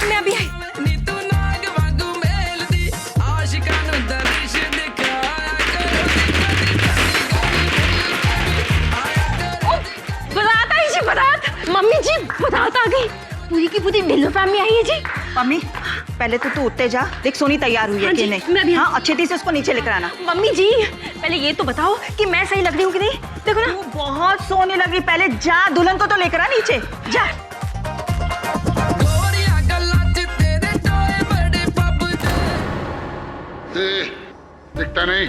मैं अभी आई। बारात आई जी, बारात। मम्मी जी बारात आ गई, पूरी की पूरी मिल्लो फैमिली आई है जी। मम्मी पहले तो तू उत्ते जा, देख सोनी तैयार हुई है कि नहीं। मैं भी। हाँ अच्छे से उसको नीचे लेकर आना। मम्मी जी पहले ये तो बताओ कि मैं सही लग रही हूँ कि नहीं। देखो ना, तू बहुत सोने लगी, पहले जा दुल्हन को तो लेकर आ नीचे जा। दिखता नहीं।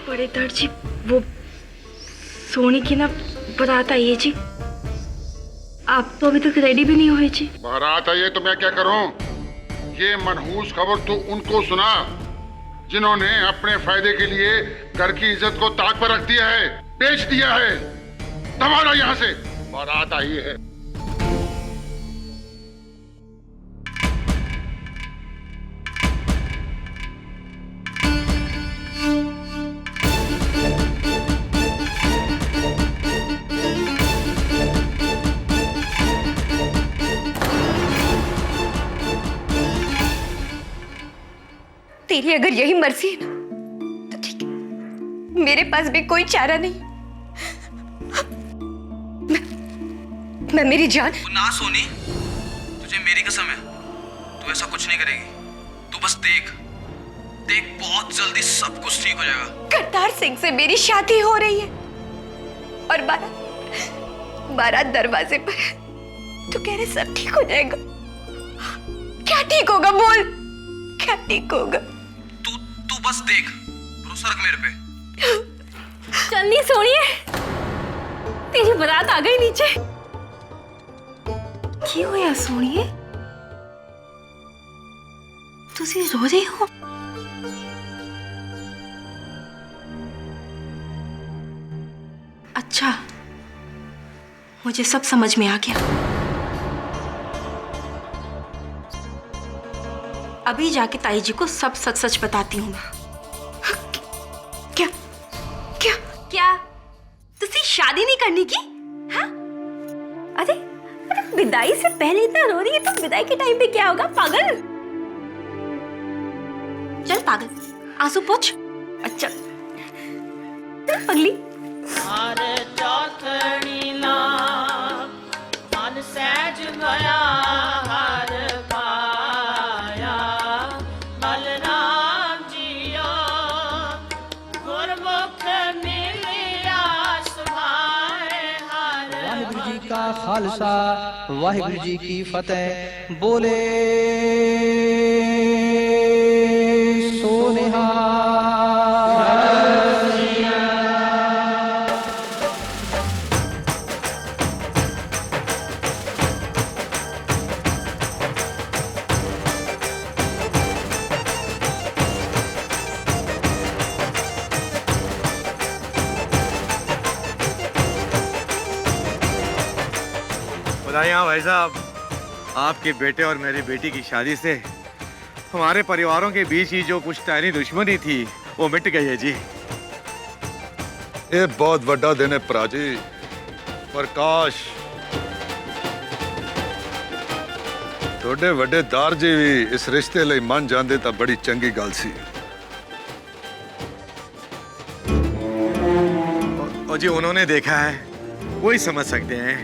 बड़े दर्द जी, वो सोनी की ना बारात आई है जी। आप तो अभी तक रेडी भी नहीं हुए जी। बारात आई है तो मैं क्या करूं? ये मनहूस खबर तो उनको सुना जिन्होंने अपने फायदे के लिए घर की इज्जत को ताक पर रख दिया है, बेच दिया है। दबाना यहाँ से, बारात आई है। तेरी अगर यही मर्जी है ना तो ठीक है, मेरे पास भी कोई चारा नहीं। मैं मेरी जान। ना सोनी, तुझे मेरी कसम है, तू ऐसा कुछ नहीं करेगी। तू बस देख देख, बहुत जल्दी सब कुछ ठीक हो जाएगा। करतार सिंह से मेरी शादी हो रही है और बारात दरवाजे पर है। तू कह रहे सब ठीक हो जाएगा? क्या ठीक होगा बोल, क्या ठीक होगा? तू बस देख, भरोसा रख मेरे पे। चलनी सोनिए, तेरी बारात आ गई नीचे। क्यों होया सोनिए, तुसी रो रही हो? अच्छा, मुझे सब समझ में आ गया। अभी जाके ताई जी को सब सच सच बताती हूँ मैं। क्या क्या क्या तुसी शादी नहीं करने की? हाँ? अरे विदाई से पहले इतना रो रही है तो विदाई के टाइम पे क्या होगा? पागल, चल पागल, आंसू पोंछ। अच्छा चल पगली। मन सहज गया हर पाया, बलराम जियो गुरमुख मिलिया सुभाए हर। वाहिगुरु जी का खालसा, वाहिगुरु जी की फतेह। बोले सोनिहा। बधाइयाँ भाई साहब, आपके बेटे और मेरी बेटी की शादी से हमारे परिवारों के बीच ही जो पुश्तैनी दुश्मनी थी वो मिट गई है जी। ये बहुत बड़ा दिन है भरा जी, पर काश थोड़े वड्डे दार जी भी इस रिश्ते लिए मन जाते तो बड़ी चंगी गल सी। और जी उन्होंने देखा है, वही समझ सकते हैं।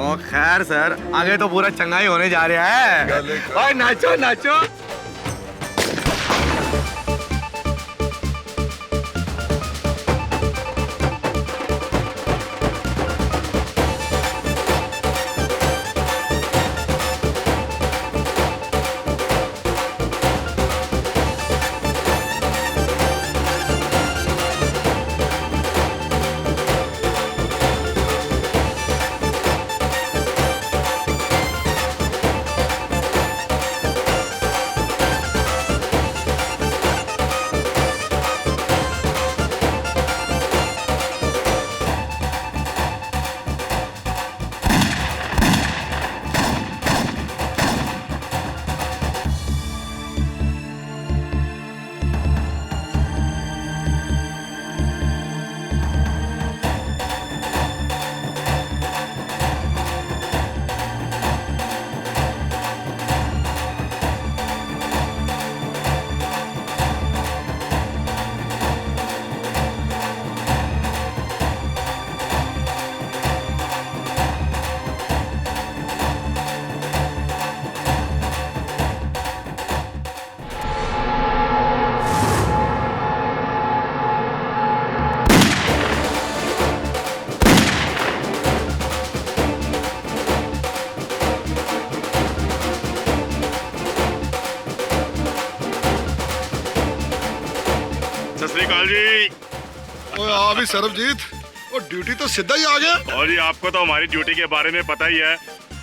और खैर सर, आगे तो पूरा चंगाई होने जा रहा है। और नाचो नाचो। अकाल जी। ओए आ भी सरबजीत, और ड्यूटी तो सीधा ही आ गया। और जी आपको तो हमारी ड्यूटी के बारे में पता ही है।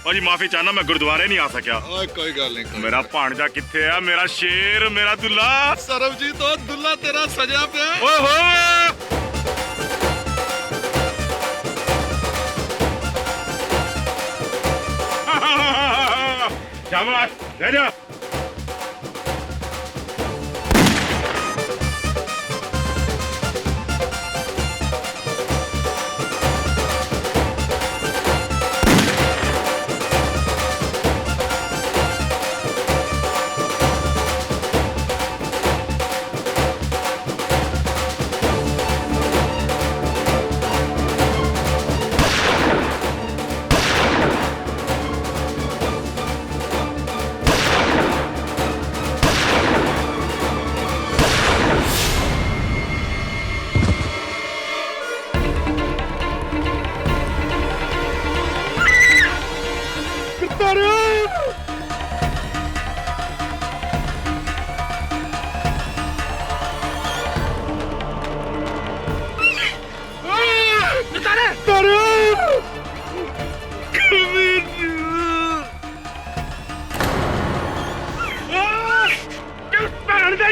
और जी माफी चाहना, मैं गुरुद्वारे नहीं आ सका। कोई गल नहीं। मेरा भांजा किथे है, मेरा शेर, मेरा दुल्ला। सरबजीत तो दुल्ला तेरा सजा पे। ओहो शाबाश, ले जा।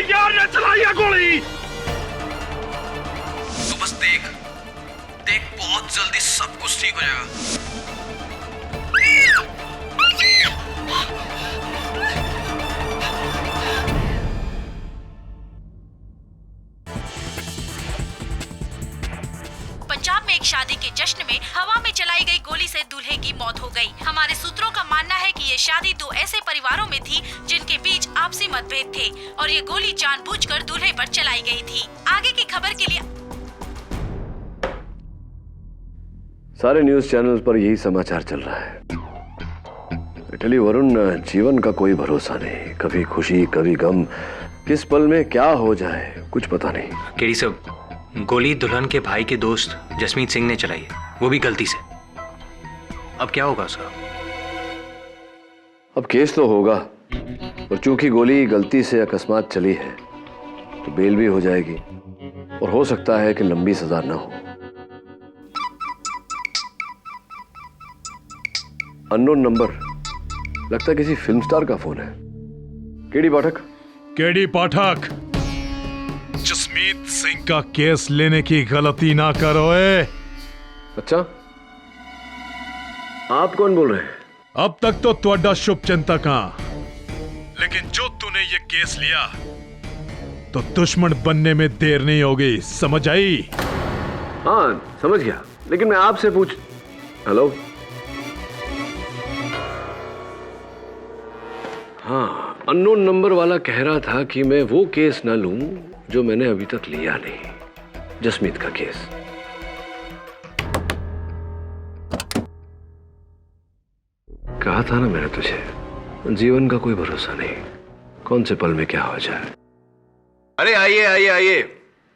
यार ने चलाई गोली। तू बस देख, बहुत जल्दी सब कुछ ठीक हो जाएगा। पंजाब में एक शादी के जश्न में हवा में चलाई गई गोली से दूल्हे की मौत हो गई। हमारे सूत्रों का मानना है कि ये शादी दो ऐसे परिवारों में थी जिनके बीच आपसी मतभेद थे और ये गोली जानबूझकर दूल्हे पर चलाई गई थी। आगे की खबर के लिए सारे न्यूज चैनल्स पर यही समाचार चल रहा है। इटली वरुण, जीवन का कोई भरोसा नहीं, कभी खुशी कभी गम, किस पल में क्या हो जाए कुछ पता नहीं। केडी साहब, गोली दुल्हन के भाई के दोस्त जसमीत सिंह ने चलाई है, वो भी गलती से। अब क्या होगा उसका? अब केस तो होगा, और चूंकि गोली गलती से अकस्मात चली है तो बेल भी हो जाएगी और हो सकता है कि लंबी सजा ना हो। अननोन नंबर, लगता है किसी फिल्म स्टार का फोन है। केडी पाठक। केडी पाठक, जसमीत सिंह का केस लेने की गलती ना करो। अच्छा, आप कौन बोल रहे हैं? अब तक तो ਤੁਹਾਡਾ शुभ चिंतक हाँ, लेकिन जो तूने ये केस लिया तो दुश्मन बनने में देर नहीं होगी, समझ आई? हाँ समझ गया, लेकिन मैं आपसे पूछ। हेलो, हाँ, अननोन नंबर वाला कह रहा था कि मैं वो केस ना लूं जो मैंने अभी तक लिया नहीं, जसमीत का केस। कहा था ना मैंने तुझे, जीवन का कोई भरोसा नहीं, कौन से पल में क्या हो जाए। अरे आइए आइए आइए,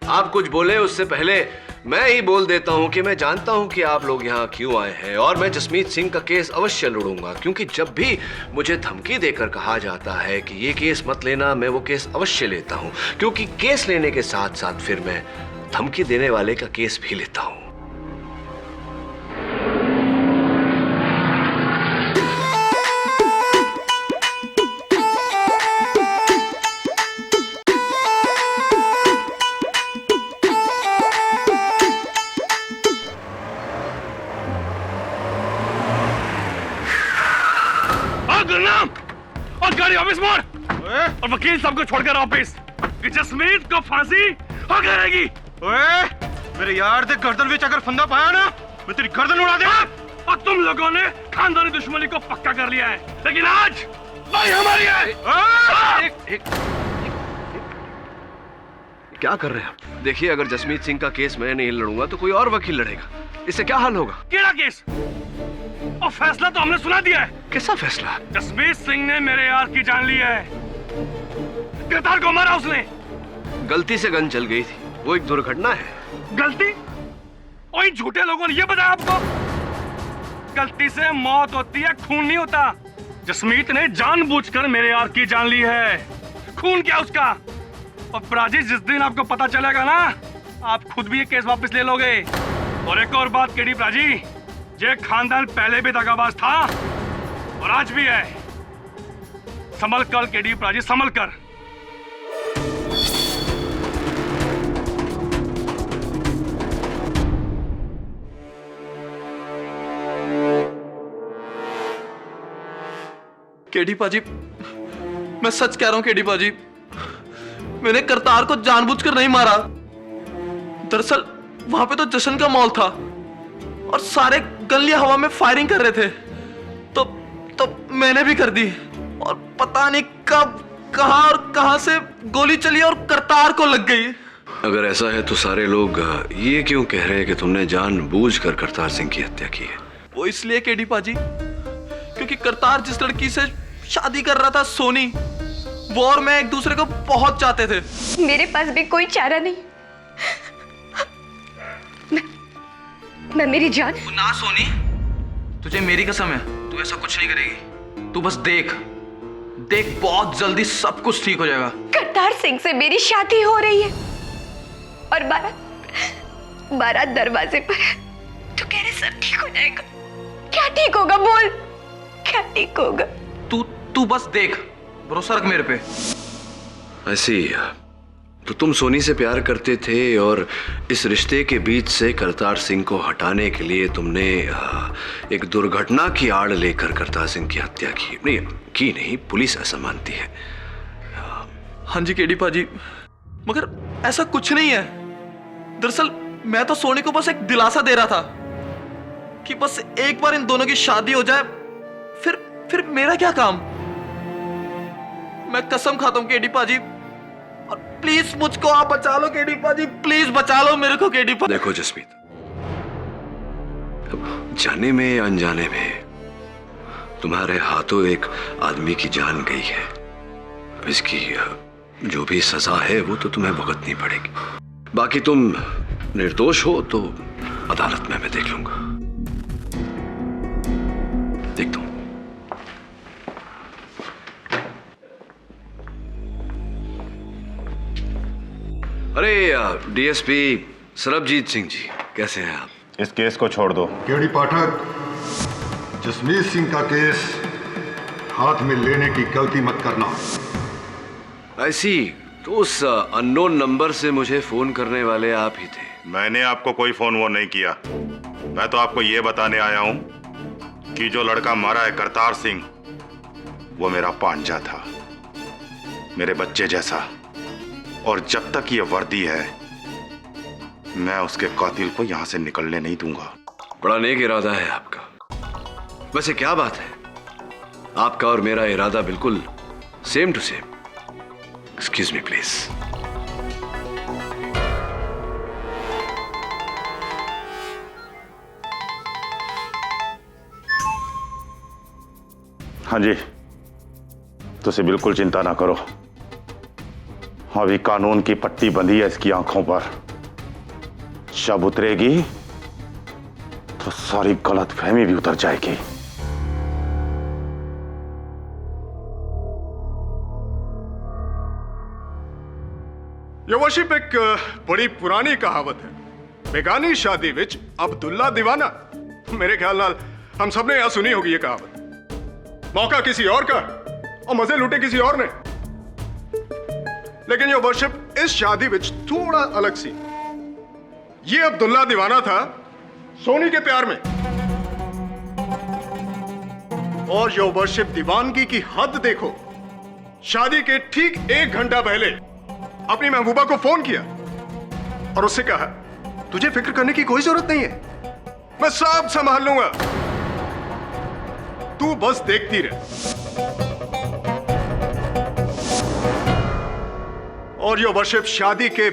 आप कुछ बोले उससे पहले मैं ही बोल देता हूं कि मैं जानता हूं कि आप लोग यहां क्यों आए हैं, और मैं जसमीत सिंह का केस अवश्य लड़ूंगा, क्योंकि जब भी मुझे धमकी देकर कहा जाता है कि ये केस मत लेना, मैं वो केस अवश्य लेता हूं, क्योंकि केस लेने के साथ साथ फिर मैं धमकी देने वाले का केस भी लेता हूं। और गाड़ी वापस मोड़, और वकील साहब को छोड़कर ऑफिस, कि जसमीत को फांसी हो जाएगी। मेरे यार दे गर्दन में अगर फंदा पाया ना, मैं तेरी गर्दन उड़ा दूंगा। और तुम लोगों ने खानदानी दुश्मनी को पक्का कर लिया है, लेकिन आज भाई हमारी है। क्या कर रहे हैं आप? देखिए, अगर जसमीत सिंह का केस मैं नहीं लड़ूंगा तो कोई और वकील लड़ेगा, इससे क्या हाल होगा? केड़ा केस? और फैसला तो हमने सुना दिया है। कैसा फैसला? जसमीत सिंह ने मेरे यार की जान ली है, गिरफ्तार को मारा उसने। गलती से गन चल गई थी, वो एक दुर्घटना है। गलती? और इन झूठे लोगों ने ये बताया आपको? गलती से मौत होती है, खून नहीं होता। जसमीत ने जानबूझकर मेरे यार की जान ली है। खून क्या उसका? और प्राची जिस दिन आपको पता चलेगा ना, आप खुद भी ये केस वापस ले लोगे। और एक और बात केडी प्राची, ये खानदान पहले भी दगाबाज था और आज भी है। संभल कर केडी प्राची, संभल कर। केडी पाजी, मैं सच कह रहा हूं केडी पाजी, मैंने करतार को जानबूझकर नहीं मारा। दरअसल वहां पे तो जश्न का माहौल था और सारे गलियां हवा में फायरिंग कर रहे थे, तो मैंने भी कर दी। और पता नहीं कब, कहां और कहां से गोली चली और करतार को लग गई। अगर ऐसा है तो सारे लोग ये क्यों कह रहे हैं कि तुमने जानबूझकर करतार सिंह की हत्या की है? वो इसलिए केडी पाजी क्योंकि करतार जिस लड़की से शादी कर रहा था सोनी, वो और मैं एक दूसरे को बहुत चाहते थे। मेरे पास भी कोई चारा नहीं। मैं मेरी जान। ना सोनी, तुझे मेरी कसम है, तू ऐसा कुछ नहीं करेगी। तू बस देख, बहुत जल्दी सब कुछ ठीक हो जाएगा। करतार सिंह से मेरी शादी हो रही है और बारात दरवाजे पर है। तू कह रहे सब ठीक हो जाएगा? क्या ठीक होगा? बोल, क्या ठीक होगा? तू बस देख, भरोसा रख मेरे पे। ऐसी तो तुम सोनी से प्यार करते थे और इस रिश्ते के बीच से करतार सिंह को हटाने के लिए तुमने एक दुर्घटना की आड़ लेकर करतार सिंह की हत्या की। नहीं, पुलिस ऐसा मानती है। हाँ जी केडी पाजी, मगर ऐसा कुछ नहीं है। दरअसल मैं तो सोनी को बस एक दिलासा दे रहा था कि बस एक बार इन दोनों की शादी हो जाए, फिर मेरा क्या काम। मैं कसम खाता हूं केडी पाजी, और प्लीज मुझको आप बचा लो केडी पाजी, प्लीज बचा लो मेरे को केडी पाजी। देखो जसमीत, जाने में अनजाने में तुम्हारे हाथों एक आदमी की जान गई है। इसकी जो भी सजा है वो तो तुम्हें भुगतनी पड़ेगी। बाकी तुम निर्दोष हो तो अदालत में मैं देख लूंगा। देखता हूं। अरे डीएसपी सरबजीत सिंह जी, कैसे हैं आप? इस केस को छोड़ दो। केडी पाठक, जसमीत सिंह का केस हाथ में लेने की गलती मत करना। ऐसी तो उस अननोन नंबर से मुझे फोन करने वाले आप ही थे। मैंने आपको कोई फोन वो नहीं किया। मैं तो आपको ये बताने आया हूं कि जो लड़का मारा है करतार सिंह, वो मेरा पांजा था, मेरे बच्चे जैसा। और जब तक ये वर्दी है, मैं उसके कातिल को यहां से निकलने नहीं दूंगा। बड़ा नेक इरादा है आपका। वैसे क्या बात है, आपका और मेरा इरादा बिल्कुल same to same. Excuse me please. हाँ जी, तुझे बिल्कुल चिंता ना करो। अभी कानून की पट्टी बंधी है इसकी आंखों पर। जब उतरेगी तो सारी गलतफहमी भी उतर जाएगी। ये वर्शिप एक बड़ी पुरानी कहावत है, बेगानी शादी विच अब्दुल्ला दीवाना। मेरे ख्याल नाल हम सबने यहां सुनी होगी ये कहावत। मौका किसी और का और मजे लूटे किसी और ने। लेकिन ये वर्शिप इस शादी विच थोड़ा अलग सी। ये अब्दुल्ला दीवाना था सोनी के प्यार में, और यो वर्शिप दीवानगी की हद देखो। शादी के ठीक 1 घंटा पहले अपनी महबूबा को फोन किया और उससे कहा, तुझे फिक्र करने की कोई जरूरत नहीं है, मैं सब संभाल लूंगा, तू बस देखती रह। और ये वर्शिप शादी के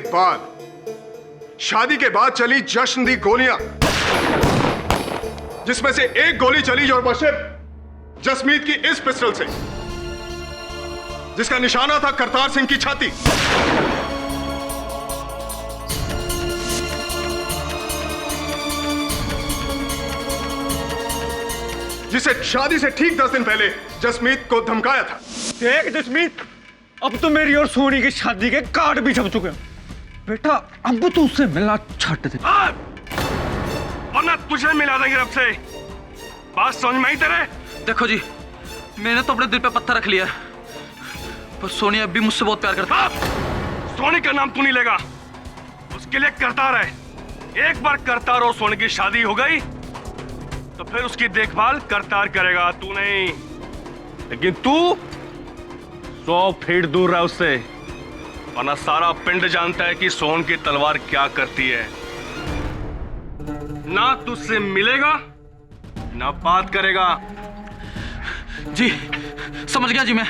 बाद चली जश्न दी गोलियां, जिसमें से एक गोली चली जो वर्शिप जसमीत की इस पिस्टल से, जिसका निशाना था करतार सिंह की छाती। जिसे शादी से ठीक 10 दिन पहले जसमीत को धमकाया था। देख जसमीत, अब तो मेरी और सोनी की शादी के कार्ड भी छप चुके हैं। बेटा अब तो उससे मिलना छट दे। वरना तुझे मिला देंगे रब से। बात समझ में आई तेरे? देखो जी, मैंने तो अपने दिल पे पत्थर रख लिया, पर सोनी अब भी मुझसे बहुत प्यार करती है। सोनी का नाम तू नहीं लेगा, उसके लिए करतार है। एक बार करतार और सोनी की शादी हो गई तो फिर उसकी देखभाल करतार करेगा, तू नहीं। लेकिन तू 100 फीट दूर रहा उससे, वरना सारा पिंड जानता है कि सोन की तलवार क्या करती है। ना तुझसे मिलेगा ना बात करेगा। जी समझ गया जी मैं।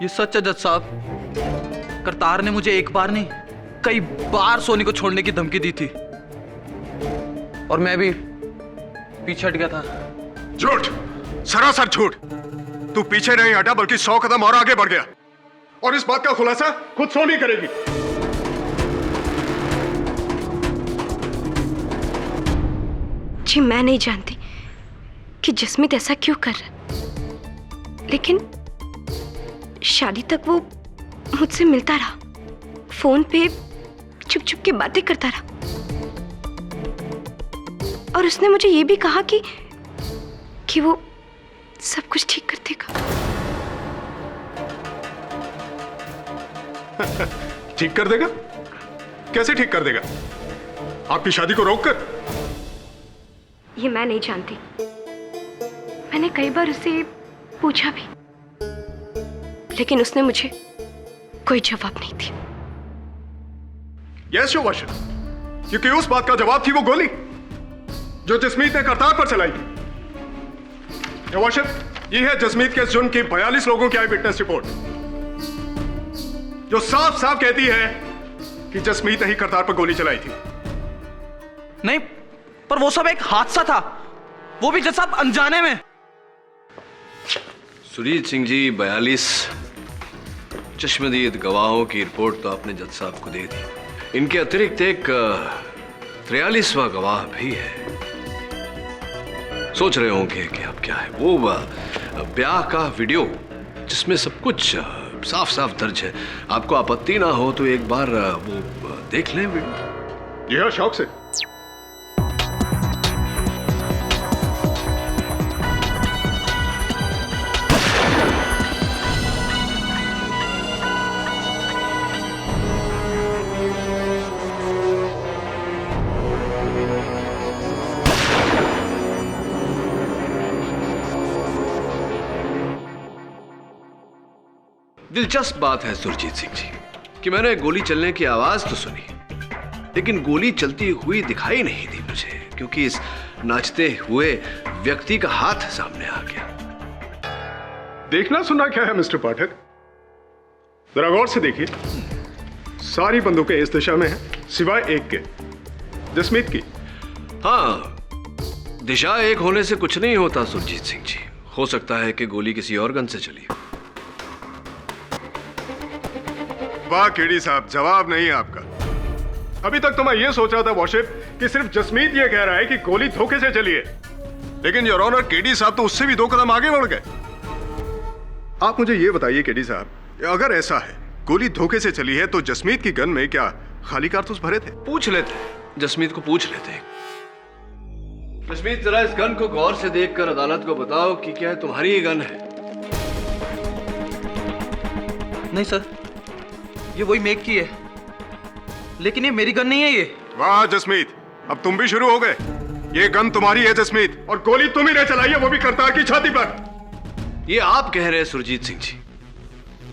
ये सच है जज साहब, करतार ने मुझे एक बार नहीं कई बार सोनी को छोड़ने की धमकी दी थी और मैं भी पीछे हट गया था। झूठ, सरासर झूठ। तू पीछे नहीं हटा बल्कि 100 कदम और आगे बढ़ गया, और इस बात का खुलासा खुद सोनी करेगी। जी मैं नहीं जानती कि जसमीत ऐसा क्यों कर रहा, लेकिन शादी तक वो मुझसे मिलता रहा, फोन पे चुप चुप के बातें करता रहा, और उसने मुझे ये भी कहा कि वो सब कुछ ठीक कर देगा। ठीक कर देगा? कैसे ठीक कर देगा? आपकी शादी को रोककर? ये मैं नहीं जानती। मैंने कई बार उससे पूछा भी, लेकिन उसने मुझे कोई जवाब नहीं दिया। यस योर वर्शिप, क्योंकि उस बात का जवाब थी वो गोली जो जसमीत ने करतार पर चलाई थी। योर वर्शिप, ये है जसमीत के जुर्म की 42 लोगों की आई विटनेस रिपोर्ट, जो साफ साफ कहती है कि जसमीत ने ही करतार पर गोली चलाई थी। नहीं, पर वो सब एक हादसा था, वो भी जज साहब अनजाने में। सुरजीत सिंह जी, 42 चश्मदीद गवाहों की रिपोर्ट तो आपने जज साहब को दे दी। इनके अतिरिक्त एक 43वां गवाह भी है। सोच रहे होंगे कि अब क्या है, वो ब्याह का वीडियो जिसमें सब कुछ साफ साफ दर्ज है। आपको आपत्ति ना हो तो एक बार वो देख लें वीडियो। यह शौक से। दिलचस्प बात है सुरजीत सिंह जी कि मैंने गोली चलने की आवाज तो सुनी, लेकिन गोली चलती हुई दिखाई नहीं दी मुझे, क्योंकि इस नाचते हुए व्यक्ति का हाथ सामने आ गया। देखना सुनना क्या है मिस्टर पाठक, जरा गौर से देखिए। सारी बंदूकें इस दिशा में हैं, सिवाय एक के, जसमीत की। हाँ, दिशा एक होने से कुछ नहीं होता सुरजीत सिंह जी। हो सकता है कि गोली किसी और गन से चली। वाह केडी साहब, जवाब नहीं है आपका। अभी तक तो मैं ये सोच रहा था वर्शिप कि सिर्फ जसमीत ये कह रहा है कि गोली धोखे से चली है, लेकिन योर ऑनर केडी साहब तो उससे भी 2 कदम आगे बढ़ गए। आप मुझे ये बताइए केडी साहब, अगर ऐसा है गोली धोखे से चली है तो जसमीत की गन में क्या खाली कारतूस भरे थे? पूछ लेते, जसमीत को पूछ लेते। जसमीत, जरा इस गन को गौर से देखकर अदालत को बताओ कि क्या तुम्हारी ही गन है? नहीं सर, ये वही मेक की है, लेकिन ये मेरी गन नहीं है। ये वाह जसमीत, अब तुम भी शुरू हो गए। ये गन तुम्हारी है जसमीत, और गोली तुम ही ने चलाई है, वो भी करतार की छाती पर। ये आप कह रहे हैं सुरजीत सिंह जी।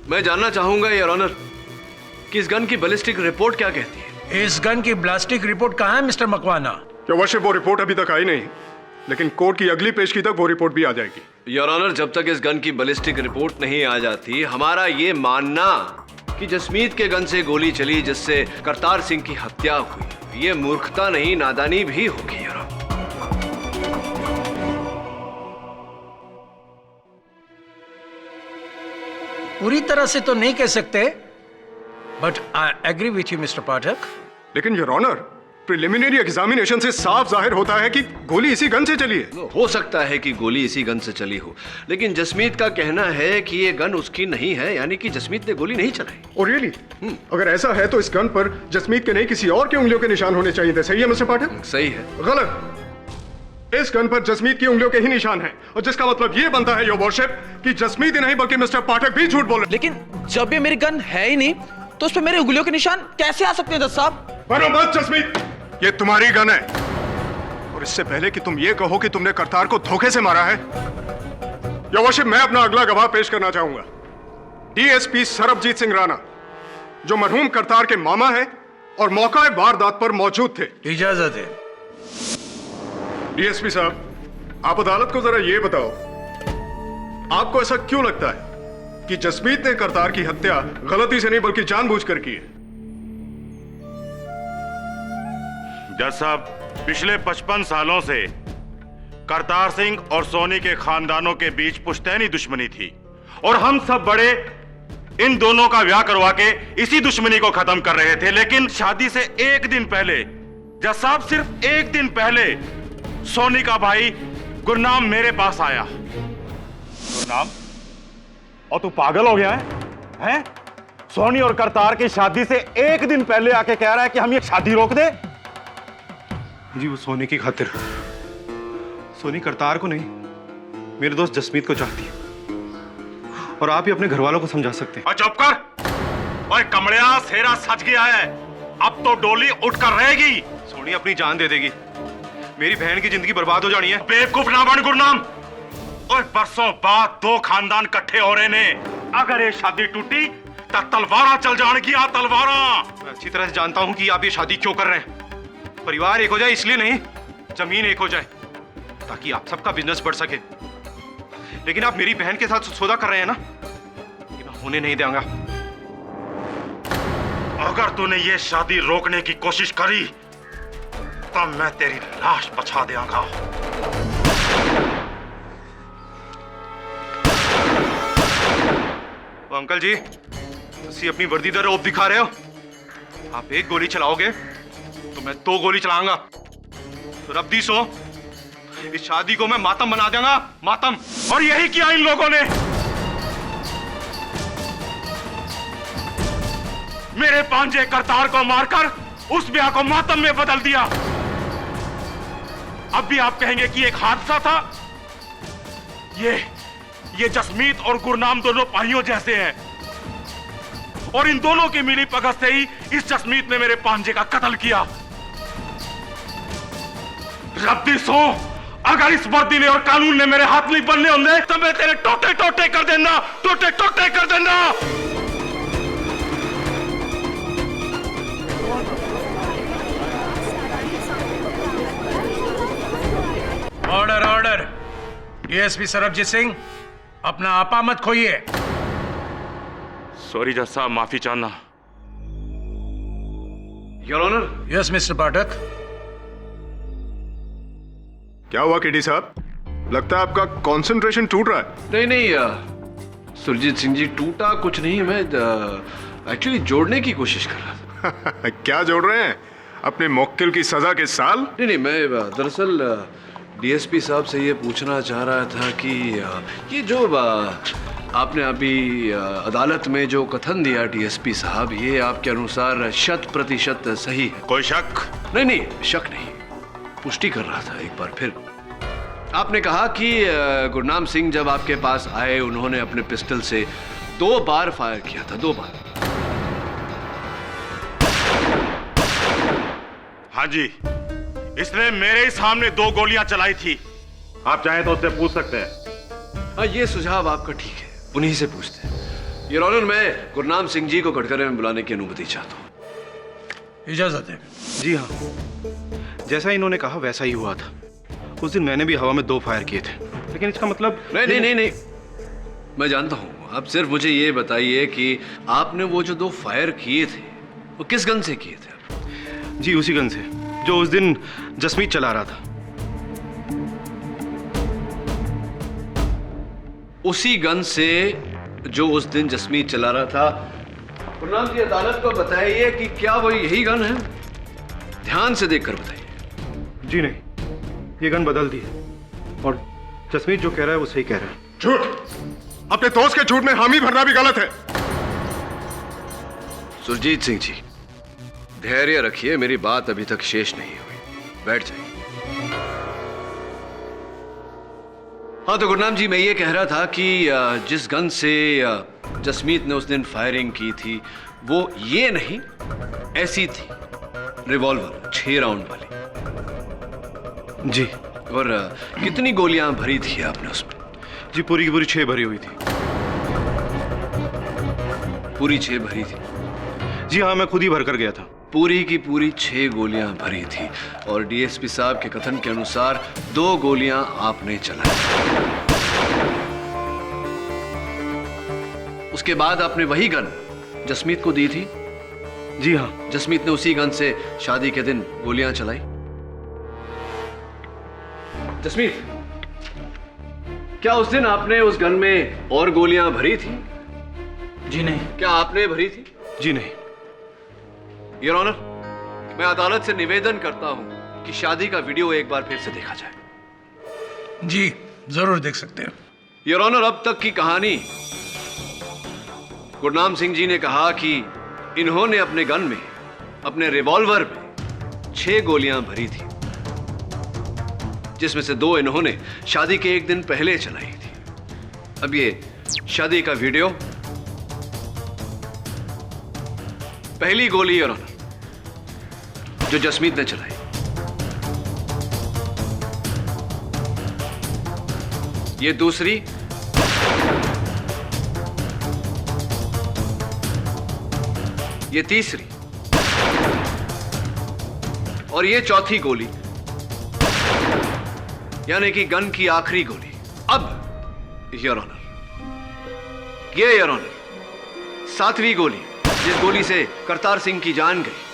मैं जानना चाहूंगा योर ऑनर कि इस गन की बैलिस्टिक रिपोर्ट क्या कहती है? इस गन की बैलिस्टिक रिपोर्ट कहां है मिस्टर मकवाना? योर वर्शिप, वो रिपोर्ट अभी तक आई नहीं, लेकिन कोर्ट की अगली पेशगी तक वो रिपोर्ट भी आ जाएगी। योर ऑनर, जब तक इस गन की बैलिस्टिक रिपोर्ट नहीं आ जाती, हमारा ये मानना कि जसमीत के गन से गोली चली जिससे करतार सिंह की हत्या हुई, ये मूर्खता नहीं नादानी भी होगी। योर ऑनर, पूरी तरह से तो नहीं कह सकते, but I agree with you mister Pathak. लेकिन योर ऑनर, प्रिलिमिनरी एग्जामिनेशन से साफ जाहिर होता है कि गोली इसी गन से चली है। हो सकता है कि गोली इसी गन से चली हो, लेकिन जसमीत का कहना है कि ये गन उसकी नहीं है, यानी कि जसमीत ने गोली नहीं चलाई। और रियली? अगर ऐसा है तो इस गन पर जसमीत के नहीं किसी और की उंगलियों के निशान होने चाहिए थे। सही है मिस्टर पाठक? सही है। गलत। इस गन पर जसमीत की उंगलियों के ही निशान हैं, और जिसका मतलब ये बनता है योर वर्शिप कि जसमीत ही नहीं बल्कि मिस्टर पाठक भी झूठ बोल रहे। लेकिन जब ये मेरी गन है ही नहीं तो उस पर मेरे उंगलियों के निशान कैसे आ सकते हैं जज साहब? बनो मत जसमीत, ये तुम्हारी गन है, और इससे पहले कि तुम ये कहो कि तुमने करतार को धोखे से मारा है, योर वर्शिप मैं अपना अगला गवाह पेश करना चाहूंगा। डीएसपी सरबजीत सिंह राणा, जो मरहूम करतार के मामा हैं और मौका वारदात पर मौजूद थे। इजाजत है। डीएसपी साहब, आप अदालत को जरा ये बताओ, आपको ऐसा क्यों लगता है कि जसमीत ने करतार की हत्या गलती से नहीं बल्कि जानबूझकर की है? जज साहब, पिछले 55 सालों से करतार सिंह और सोनी के खानदानों के बीच पुश्तैनी दुश्मनी थी, और हम सब बड़े इन दोनों का ब्याह करवा के इसी दुश्मनी को खत्म कर रहे थे। लेकिन शादी से एक दिन पहले, जज साहब सिर्फ एक दिन पहले, सोनी का भाई गुरनाम मेरे पास आया। गुरनाम? और तू पागल हो गया है? सोनी और करतार की शादी से एक दिन पहले आके कह रहा है कि हम ये शादी रोक दे? जी वो सोनी की खातिर, सोनी करतार को नहीं, मेरे दोस्त जसमीत को चाहती है, और आप ही अपने घर वालों को समझा सकते हैं। चुप कर। ओए कमलिया, सेरा सज गया है, अब तो डोली उठकर रहेगी। सोनी अपनी जान दे देगी, मेरी बहन की जिंदगी बर्बाद हो जानी है। बेवकूफ ना बन गुरनाम। और बरसों बाद दो खानदान इकट्ठे हो रहे ने, अगर ये शादी टूटी तो तलवारा चल जाएगी। तलवारा। मैं अच्छी तरह से जानता हूं कि आप ये शादी क्यों कर रहे हैं। परिवार एक हो जाए इसलिए नहीं, जमीन एक हो जाए ताकि आप सबका बिजनेस बढ़ सके। लेकिन आप मेरी बहन के साथ सौदा कर रहे हैं ना, ये मैं होने नहीं दूंगा। अगर तूने ये शादी रोकने की कोशिश करी तो मैं तेरी लाश बचा दूंगा। अंकल जी, तुसी अपनी वर्दी दा रौब दिखा रहे हो। आप एक गोली चलाओगे तो मैं 2 गोली चलाऊंगा। तो रब्दी सो, इस शादी को मैं मातम बना दूंगा, मातम। और यही किया इन लोगों ने। मेरे पांजे करतार को मारकर उस ब्याह को मातम में बदल दिया। अब भी आप कहेंगे कि एक हादसा था? ये जसमीत और गुरनाम दोनों भाइयों जैसे हैं, और इन दोनों की मिली भगत से ही इस जसमीत ने मेरे पांजे का कत्ल किया। रब्दी सो, अगर इस वर्दी ने और कानून ने मेरे हाथ नहीं बनने होंगे तो मैं तेरे टोटे टोटे कर देना, टोटे टोटे कर देना। Order order. DSP Sarabjit Singh, अपना आपा मत खोइए। सॉरी जज साहब, माफी चाहना। Your honour. Yes mister Pathak. क्या हुआ केडी साहब? लगता है आपका कंसंट्रेशन टूट रहा है। नहीं नहीं सुरजीत सिंह जी, टूटा कुछ नहीं, मैं एक्चुअली जोड़ने की कोशिश कर रहा था। क्या जोड़ रहे हैं? अपने मुक्किल की सजा के साल? नहीं, मैं दरअसल डीएसपी साहब से ये पूछना चाह रहा था कि ये जो आपने अभी अदालत में जो कथन दिया डीएसपी साहब, ये आपके अनुसार 100% सही है? कोई शक? नहीं, शक नहीं, पुष्टि कर रहा था एक बार फिर। आपने कहा कि गुरनाम सिंह जब आपके पास आए, उन्होंने अपने पिस्टल से 2 बार फायर किया था, 2 बार। हाँ जी, इसने मेरे ही सामने 2 गोलियां चलाई थी। आप चाहें तो उससे पूछ सकते हैं। हाँ, ये सुझाव आपका ठीक है, उन्हीं से पूछते हैं। योर ऑनर, मैं गुरनाम सिंह जी को कटघरे में बुलाने की अनुमति चाहता हूँ। इजाजत है। जी हाँ, जैसा इन्होंने कहा वैसा ही हुआ था। उस दिन मैंने भी हवा में 2 फायर किए थे, लेकिन इसका मतलब नहीं, मैं जानता हूँ। आप सिर्फ मुझे ये बताइए कि आपने वो जो 2 फायर किए थे वो किस गन से किए थे? जी उसी गन से जो उस दिन जसमीत चला रहा था। उसी गन से जो उस दिन जसमीत चला रहा था। गुरनाम जी, अदालत को बताइए कि क्या वो यही गन है? ध्यान से देखकर बताइए। जी नहीं, ये गन बदल दी है और जसमीत जो कह रहा है वो सही कह रहा है। झूठ! अपने दोस्त के झूठ में हामी भरना भी गलत है। सुरजीत सिंह जी, धैर्य रखिए, मेरी बात अभी तक शेष नहीं हुई। बैठ जाइए। हाँ तो गुरनाम जी, मैं ये कह रहा था कि जिस गन से जसमीत ने उस दिन फायरिंग की थी वो ये नहीं, ऐसी थी, रिवॉल्वर 6 राउंड वाली। जी। और कितनी गोलियां भरी थी आपने उसमें? जी पूरी की पूरी 6 भरी हुई थी। पूरी 6 भरी थी? जी हाँ, मैं खुद ही भर कर गया था। पूरी की पूरी 6 गोलियां भरी थी और डीएसपी साहब के कथन के अनुसार 2 गोलियां आपने चलाई। उसके बाद आपने वही गन जसमीत को दी थी? जी हाँ। जसमीत ने उसी गन से शादी के दिन गोलियां चलाई? जसमीत, क्या उस दिन आपने उस गन में और गोलियां भरी थी? जी नहीं। क्या आपने भरी थी? जी नहीं। योर ऑनर, मैं अदालत से निवेदन करता हूं कि शादी का वीडियो एक बार फिर से देखा जाए। जी जरूर देख सकते हैं। योर ऑनर, अब तक की कहानी, गुरनाम सिंह जी ने कहा कि इन्होंने अपने गन में, अपने रिवॉल्वर में 6 गोलियां भरी थी, जिसमें से 2 इन्होंने शादी के एक दिन पहले चलाई थी। अब ये शादी का वीडियो, पहली गोली योर ऑनर जो जसमीत ने चलाई, ये दूसरी, ये तीसरी और ये चौथी गोली, यानी कि गन की आखिरी गोली। अब योर ऑनर, ये योर ऑनर 7वीं गोली, जिस गोली से करतार सिंह की जान गई।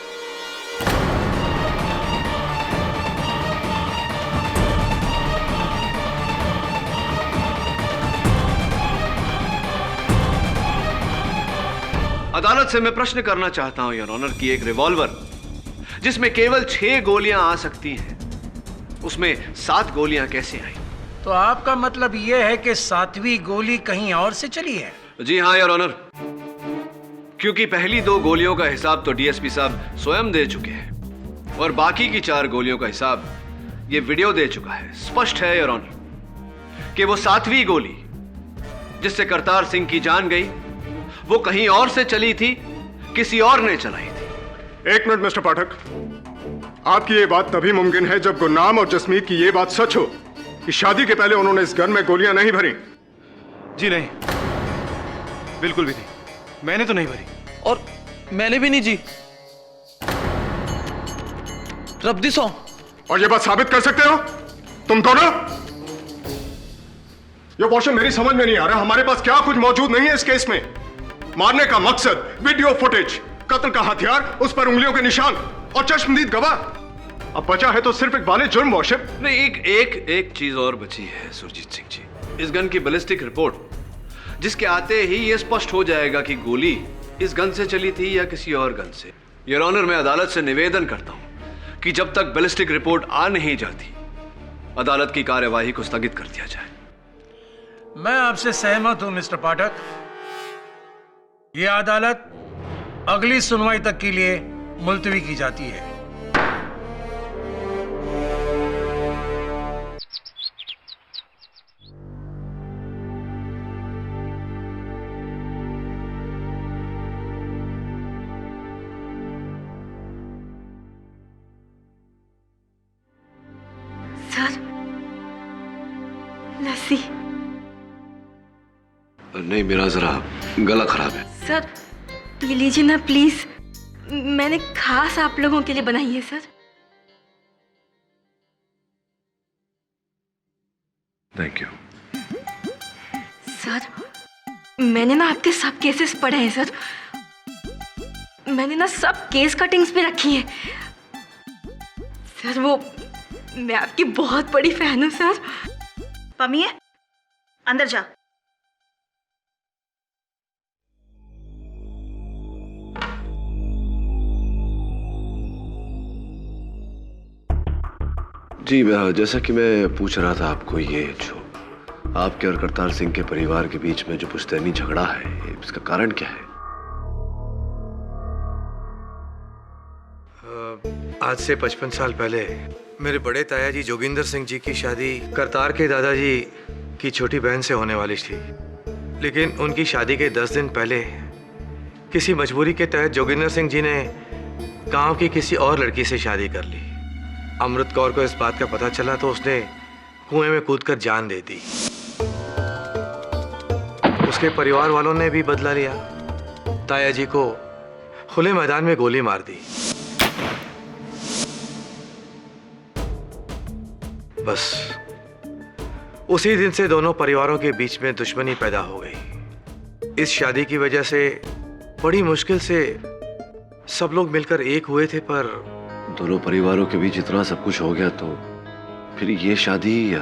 अदालत से मैं प्रश्न करना चाहता हूं योर ऑनर कि एक रिवॉल्वर जिसमें केवल 6 गोलियां आ सकती हैं, उसमें 7 गोलियां कैसे आई? तो आपका मतलब यह है कि 7वीं गोली कहीं और से चली है? जी हां योर ऑनर, क्योंकि पहली 2 गोलियों का हिसाब तो डीएसपी साहब स्वयं दे चुके हैं और बाकी की 4 गोलियों का हिसाब ये वीडियो दे चुका है। स्पष्ट है योर ऑनर कि वो 7वीं गोली जिससे करतार सिंह की जान गई, वो कहीं और से चली थी, किसी और ने चलाई थी। 1 मिनट मिस्टर पाठक, आपकी ये बात तभी मुमकिन है जब गुरनाम और जसमीत की ये बात सच हो कि शादी के पहले उन्होंने इस गन में गोलियां नहीं भरी। जी नहीं, बिल्कुल भी नहीं, मैंने तो नहीं भरी। और मैंने भी नहीं जी। रब्दी सौ। और ये बात साबित कर सकते हो तुम दोनों? ये क्वेश्चन मेरी समझ में नहीं आ रहा। हमारे पास क्या कुछ मौजूद नहीं है इस केस में? मारने का मकसद, वीडियो फुटेज, कत्ल का हथियार, उस पर उंगलियों के निशान और चश्मदीद गवाह। अब बचा है तो सिर्फ एक बाले जुर्म वॉशिप। नहीं, एक चीज और बची है सुरजीत सिंह जी। इस गन की बैलिस्टिक रिपोर्ट, जिसके आते ही यह स्पष्ट हो जाएगा कि गोली इस गन से चली थी या किसी और गन से। योर ऑनर, मैं अदालत से निवेदन करता हूं कि जब तक बैलिस्टिक रिपोर्ट आ नहीं जाती, अदालत की कार्यवाही को स्थगित कर दिया जाए। मैं आपसे सहमत हूं मिस्टर पाठक। यह अदालत अगली सुनवाई तक के लिए मुलतवी की जाती है। सर, लस्सी। नहीं, मेरा जरा गला खराब है। सर पी लीजिए ना प्लीज, मैंने खास आप लोगों के लिए बनाई है सर। Thank you. सर मैंने ना आपके सब केसेस पढ़े हैं सर, मैंने ना सब केस कटिंग्स भी रखी हैं सर। वो मैं आपकी बहुत बड़ी फैन हूँ सर। पमिए, अंदर जा। जी, जैसा कि मैं पूछ रहा था आपको, ये जो आपके और करतार सिंह के परिवार के बीच में जो पुश्तैनी झगड़ा है, इसका कारण क्या है? आज से 55 साल पहले मेरे बड़े ताया जी जोगिंदर सिंह जी की शादी करतार के दादाजी की छोटी बहन से होने वाली थी, लेकिन उनकी शादी के 10 दिन पहले किसी मजबूरी के तहत जोगिंदर सिंह जी ने गांव की किसी और लड़की से शादी कर ली। अमृत कौर को इस बात का पता चला तो उसने कुएं में कूदकर जान दे दी। उसके परिवार वालों ने भी बदला लिया, ताया जी को खुले मैदान में गोली मार दी। बस उसी दिन से दोनों परिवारों के बीच में दुश्मनी पैदा हो गई। इस शादी की वजह से बड़ी मुश्किल से सब लोग मिलकर एक हुए थे, पर दोनों परिवारों के बीच इतना सब कुछ हो गया तो फिर ये शादी या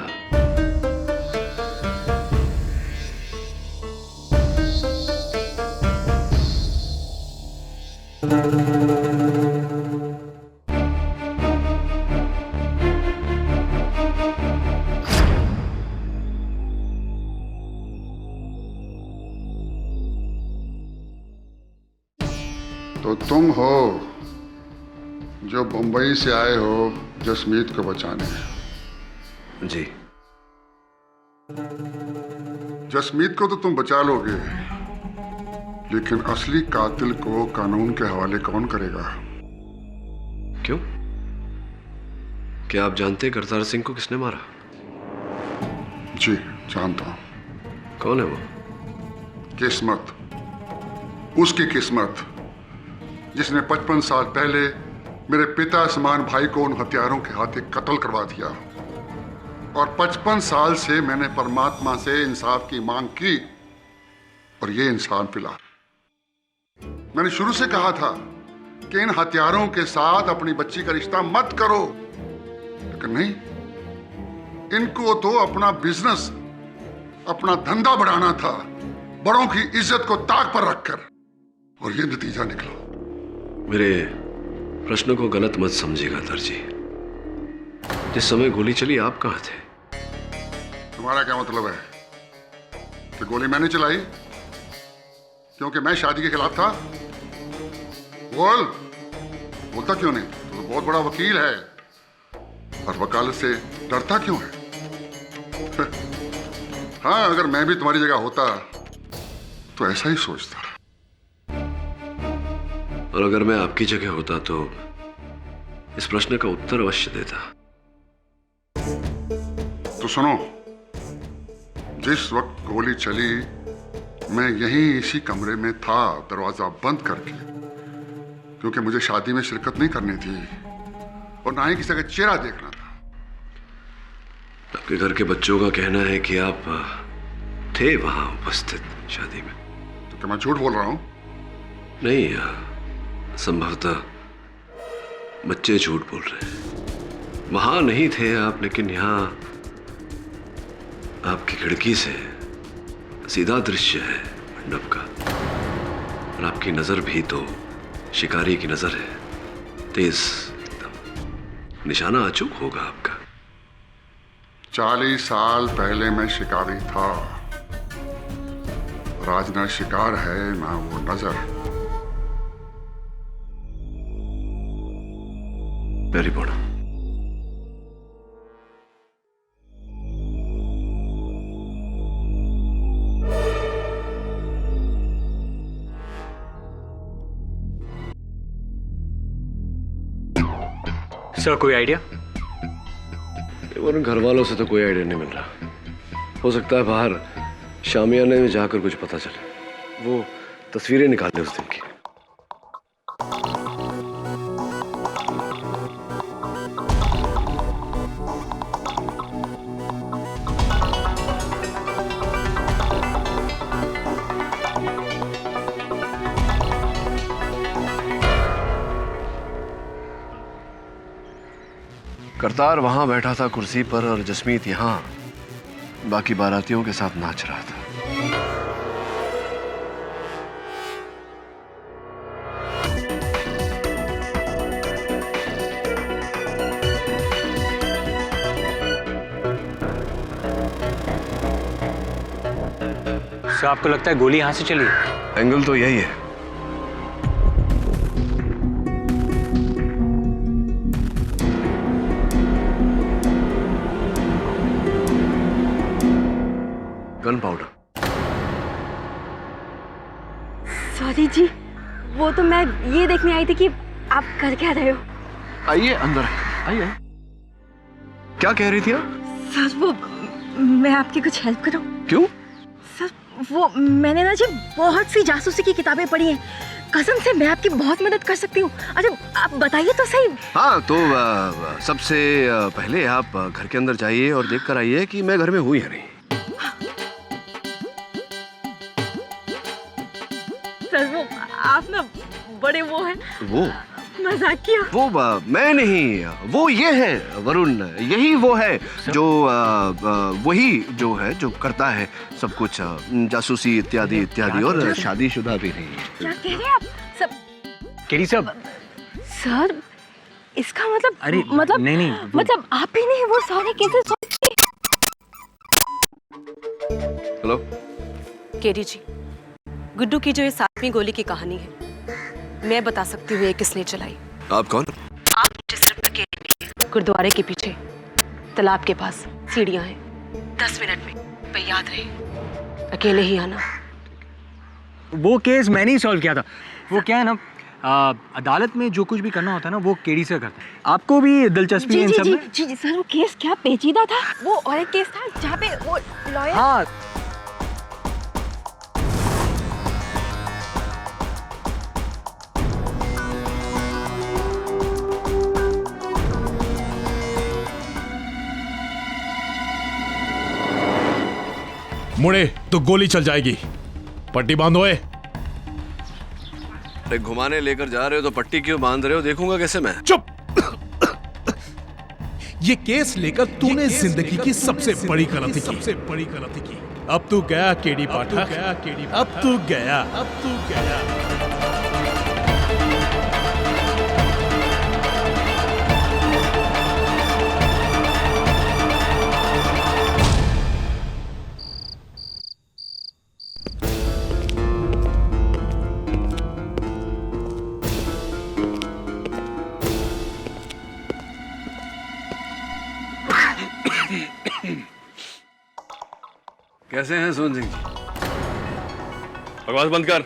तो तुम हो जो मुंबई से आए हो जसमीत को बचाने। जी। जसमीत को तो तुम बचा लोगे, लेकिन असली कातिल को कानून के हवाले कौन करेगा? क्यों? क्या आप जानते हैं करतार सिंह को किसने मारा? जी जानता हूं। कौन है वो? किस्मत, उसकी किस्मत जिसने 55 साल पहले मेरे पिता समान भाई को उन हथियारों के हाथे कत्ल करवा दिया। और 55 साल से मैंने परमात्मा से इंसाफ की मांग की और ये इंसान मिला। मैंने शुरू से कहा था कि इन हथियारों के साथ अपनी बच्ची का रिश्ता मत करो, लेकिन नहीं, इनको तो अपना बिजनेस, अपना धंधा बढ़ाना था, बड़ों की इज्जत को ताक पर रखकर, और ये नतीजा निकला। मेरे प्रश्न को गलत मत समझिएगा दर्जी। जिस समय गोली चली आप कहां थे? तुम्हारा क्या मतलब है कि गोली मैंने चलाई क्योंकि मैं शादी के खिलाफ था? बोलता क्यों नहीं? तो बहुत बड़ा वकील है और वकालत से डरता क्यों है? हाँ, अगर मैं भी तुम्हारी जगह होता तो ऐसा ही सोचता। और अगर मैं आपकी जगह होता तो इस प्रश्न का उत्तर अवश्य देता। तो सुनो, जिस वक्त गोली चली मैं यहीं इसी कमरे में था, दरवाजा बंद करके, क्योंकि मुझे शादी में शिरकत नहीं करनी थी और ना ही किसी का चेहरा देखना था। आपके घर के बच्चों का कहना है कि आप थे वहां उपस्थित शादी में। तो क्या मैं झूठ बोल रहा हूं? नहीं, संभवतः बच्चे झूठ बोल रहे हैं। वहां नहीं थे आप, लेकिन यहां आपकी खिड़की से सीधा दृश्य है मंडप का, और आपकी नजर भी तो शिकारी की नजर है, तेज एकदम। निशाना अचूक होगा आपका। 40 साल पहले मैं शिकारी था और आज ना शिकार है ना वो नजर। परिपूर्ण। सर, कोई आइडिया? उन घर वालों से तो कोई आइडिया नहीं मिल रहा। हो सकता है बाहर शामियाने में जाकर कुछ पता चले। वो तस्वीरें निकालने उस दिन की। करतार वहां बैठा था कुर्सी पर और जसमीत यहां बाकी बारातियों के साथ नाच रहा था। सो आपको लगता है गोली यहाँ से चली है? एंगल तो यही है। Gun powder. सॉरी जी, वो तो मैं ये देखने आई थी कि आप कर क्या रहे हो। आइए अंदर, आइए। क्या कह रही थी आप? सर वो मैं आपकी कुछ हेल्प करूं? क्यों? सर वो मैंने ना जी बहुत सी जासूसी की किताबें पढ़ी हैं, कसम से मैं आपकी बहुत मदद कर सकती हूँ। अच्छा आप बताइए तो सही। हाँ तो सबसे पहले आप घर के अंदर जाइए और देख कर आइए कि मैं घर में हूँ या नहीं। सर वो आप ना बड़े वो हैं। वो मजाक किया। वो मैं नहीं, वो ये है वरुण, यही वो है जो वही जो है जो करता है सब कुछ, जासूसी इत्यादि इत्यादि, और शादीशुदा भी नहीं है। क्या कह रहे हैं आप? सब केडी साहब। सर इसका मतलब अरे नहीं मतलब आप ही नहीं, वो सारे केसेस। हेलो केडी जी, गुड्डू की जो ये 7वीं गोली की कहानी है मैं बता सकती हूँ ये किसने चलाई। आप कौन? आप सिर्फ अकेले नहीं, गुरुद्वारे के पीछे तालाब के पास सीढ़ियां हैं। 10 मिनट में पर याद रहे अकेले ही आना। वो केस मैंने ही सॉल्व किया था। वो क्या है ना, अदालत में जो कुछ भी करना होता है ना वो केडी से करता है। आपको भी दिलचस्पी है इन सब में? जी सर वो केस क्या पेचीदा था। वो और एक केस था जहाँ पे वो लॉयर। हाँ मुड़े तो गोली चल जाएगी। पट्टी बांधो है। अरे घुमाने लेकर जा रहे हो तो पट्टी क्यों बांध रहे हो? देखूंगा कैसे मैं। चुप। ये केस लेकर तूने जिंदगी की सबसे बड़ी गलती की। अब तू गया केडी पाठक, अब तू गया। कैसे हैं सोहन सिंह जी? बकवास बंद कर,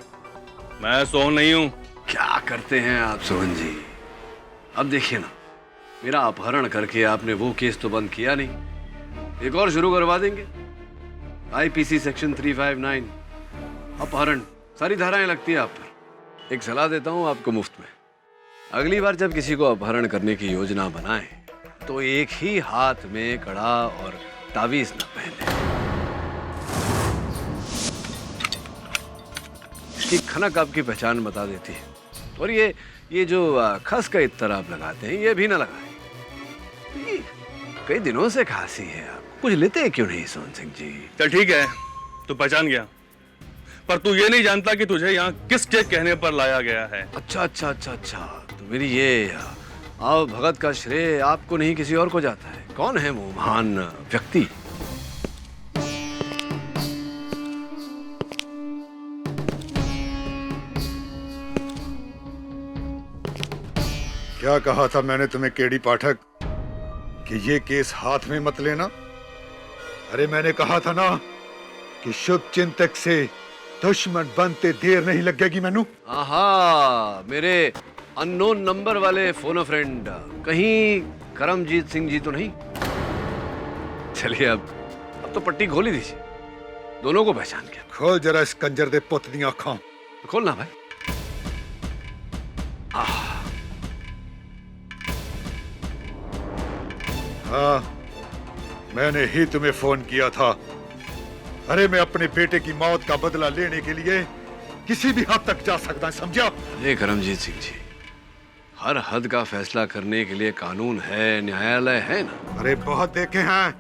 मैं सोहन नहीं हूं। क्या करते हैं आप सोहन जी? अब देखिए ना, मेरा अपहरण करके आपने वो केस तो बंद किया नहीं, एक और शुरू करवा देंगे। आईपीसी सेक्शन 359 अपहरण, सारी धाराएं लगती है आप पर। एक सलाह देता हूं आपको मुफ्त में, अगली बार जब किसी को अपहरण करने की योजना बनाएं तो एक ही हाथ में कड़ा और तावीज न पहने। इसकी खनक आपकी पहचान बता देती है। और ये जो खस का इत्तर आप लगाते हैं ये भी ना लगाएं। कई दिनों से खांसी है, आप कुछ लेते क्यों नहीं सोहन सिंह जी? चल ठीक है, तू पहचान गया, पर तू ये नहीं जानता कि तुझे यहाँ किसके कहने पर लाया गया है। अच्छा, तो मेरी ये आओ भगत का श्रेय आपको नहीं किसी और को जाता है। कौन है वो महान व्यक्ति? क्या कहा था मैंने तुम्हें केडी पाठक कि ये केस हाथ में मत लेना? अरे मैंने कहा था ना कि शुभ चिंतक से दुश्मन बनते देर नहीं लगेगी। मैनू आहा, मेरे अननोन नंबर वाले फोन फ्रेंड कहीं करमजीत सिंह जी तो नहीं? चलिए अब तो पट्टी खोल ही दीजिए, दोनों को पहचान के। खोल जरा इस कंजर दे पुत दी आंखां। खोलना भाई। हाँ, मैंने ही तुम्हें फोन किया था। अरे मैं अपने बेटे की मौत का बदला लेने के लिए किसी भी हद तक जा सकता, समझा? अरे करमजीत सिंह जी, हर हद का फैसला करने के लिए कानून है, न्यायालय है ना। अरे बहुत देखे हैं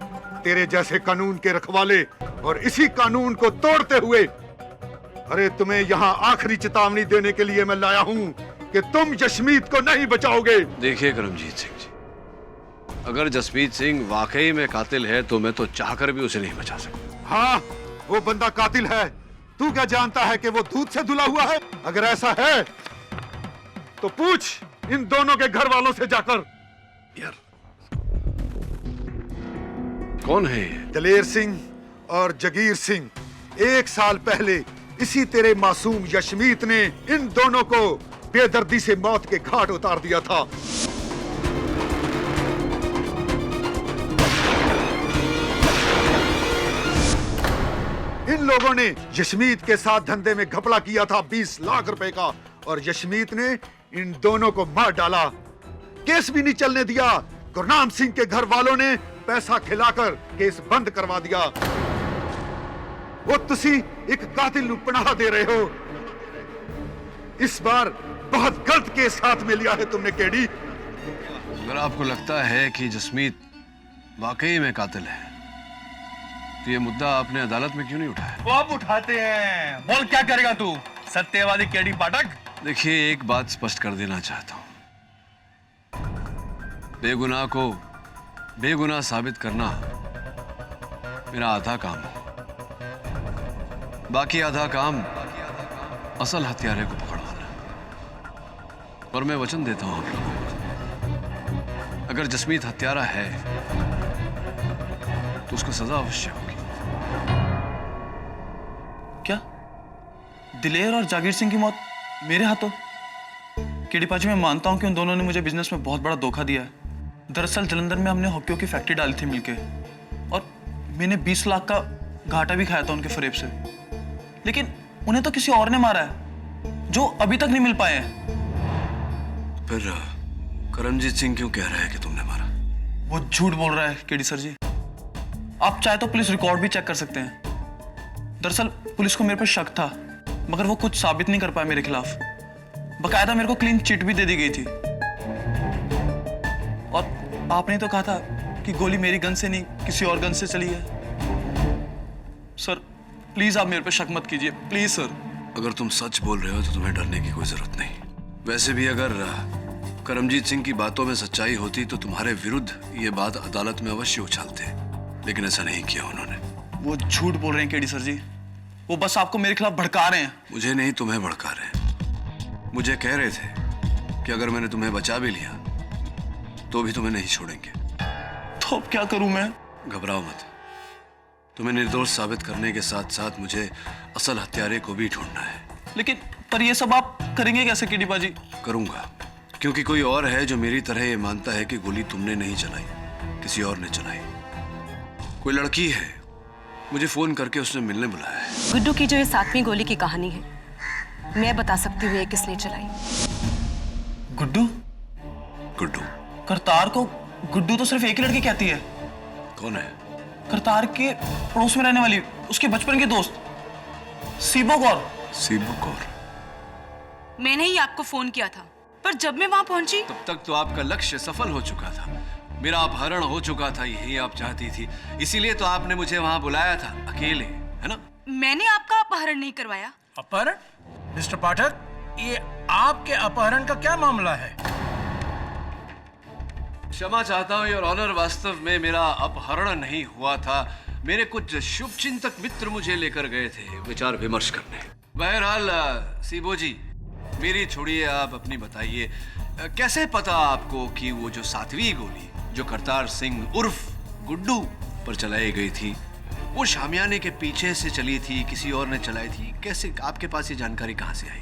तेरे जैसे कानून के रखवाले, और इसी कानून को तोड़ते हुए अरे तुम्हें यहाँ आखिरी चेतावनी देने के लिए मैं लाया हूँ कि तुम जसमीत को नहीं बचाओगे। देखिए करमजीत सिंह जी, अगर जसमीत सिंह वाकई में कातिल है तो मैं तो चाहकर भी उसे नहीं बचा सकता। हाँ, वो बंदा कातिल है, तू क्या जानता है कि वो दूध से धुला हुआ है? अगर ऐसा है तो पूछ इन दोनों के घर वालों से जाकर। कौन है ये? दलेर सिंह और जगीर सिंह। 1 साल पहले इसी तेरे मासूम यशमीत ने इन दोनों को बेदर्दी से मौत के घाट उतार दिया था। इन लोगों ने यशमीत के साथ धंधे में घपला किया था 20 लाख रुपए का, और यशमीत ने इन दोनों को मार डाला। केस भी नहीं चलने दिया। गुरनाम सिंह के घर वालों ने पैसा खिलाकर केस बंद करवा दिया। वो तुसी एक कातिल नू पनाह दे रहे हो। इस बार बहुत गलत केस हाथ में लिया है तुमने केडी। अगर आपको लगता है कि जसमीत वाकई में कातिल है तो ये मुद्दा आपने अदालत में क्यों नहीं उठाया? वो आप उठाते हैं। बोल क्या करेगा तू, सत्यवादी केडी पाठक? देखिए, एक बात स्पष्ट कर देना चाहता हूं। बेगुनाह को बेगुनाह साबित करना मेरा आधा काम है, बाकी आधा काम असल हत्यारे को पकड़वाना है। और मैं वचन देता हूं आप लोगों को, अगर जसमीत हत्यारा है तो उसको सजा अवश्य होगी। क्या दिलेर और जागीर सिंह की मौत मेरे हाथों? केडी पाजी, मैं मानता हूं कि उन दोनों ने मुझे बिजनेस में बहुत बड़ा धोखा दिया है। दरअसल जलंधर में हमने हॉकियों की फैक्ट्री डाली थी मिलके, और मैंने 20 लाख का घाटा भी खाया था उनके फरेब से। लेकिन उन्हें तो किसी और ने मारा है जो अभी तक नहीं मिल पाए हैं। फिर करमजीत सिंह क्यों कह रहा है कि तुमने मारा? वो झूठ बोल रहा है केडी सर जी। आप चाहे तो पुलिस रिकॉर्ड भी चेक कर सकते हैं। दरअसल पुलिस को मेरे पर शक था, मगर वो कुछ साबित नहीं कर पाया मेरे खिलाफ। बकायदा मेरे को क्लीन चिट भी दे दी गई थी। और आपने तो कहा था कि गोली मेरी गन से नहीं किसी और गन से चली है। सर प्लीज आप मेरे पे शक मत कीजिए, प्लीज सर। अगर तुम सच बोल रहे हो तो तुम्हें डरने की कोई जरूरत नहीं। वैसे भी अगर करमजीत सिंह की बातों में सच्चाई होती तो तुम्हारे विरुद्ध ये बात अदालत में अवश्य उछालते, लेकिन ऐसा नहीं किया उन्होंने। वो झूठ बोल रहे हैं केडी सर जी। वो बस आपको मेरे खिलाफ भड़का रहे हैं। मुझे नहीं, तुम्हें भड़का रहे हैं। मुझे कह रहे थे कि अगर मैंने तुम्हें बचा भी लिया तो भी तुम्हें नहीं छोड़ेंगे। तो अब क्या करूं मैं? घबराओ मत। तुम्हें निर्दोष साबित करने के साथ साथ मुझे असल हत्यारे को भी ढूंढना है। लेकिन पर ये सब आप करेंगे कैसे केडी बाजी? करूंगा, क्योंकि कोई और है जो मेरी तरह ये मानता है कि गोली तुमने नहीं चलाई, किसी और ने चलाई। कोई लड़की है, मुझे फोन करके उसने मिलने बुलाया है। गुड्डू की जो ये 7वीं गोली की कहानी है, मैं बता सकती हूँ ये किसने चलाई। गुड्डू? गुड्डू? करतार को गुड्डू तो सिर्फ एक ही लड़की कहती है। कौन है? करतार के पड़ोस में रहने वाली, उसके बचपन के दोस्त सीबो कौर। सीबो कौर? मैंने ही आपको फोन किया था, पर जब मैं वहां पहुंची तब तक तो आपका लक्ष्य सफल हो चुका था। मेरा अपहरण हो चुका था, यही आप चाहती थी, इसीलिए तो आपने मुझे वहां बुलाया था अकेले, है ना? मैंने आपका अपहरण नहीं करवाया। अपहरण? मिस्टर पाठक, ये आपके अपहरण का क्या मामला है? क्षमा चाहता हूँ योर ऑनर, वास्तव में मेरा अपहरण नहीं हुआ था। मेरे कुछ शुभचिंतक मित्र मुझे लेकर गए थे विचार विमर्श करने। बहरहाल सीबो जी, मेरी छोड़िए, आप अपनी बताइए। कैसे पता आपको कि वो जो 7वीं गोली जो करतार सिंह उर्फ गुड्डू पर चलाई गई थी वो शामियाने के पीछे से चली थी, किसी और ने चलाई थी? कैसे आपके पास ये जानकारी कहां से आई?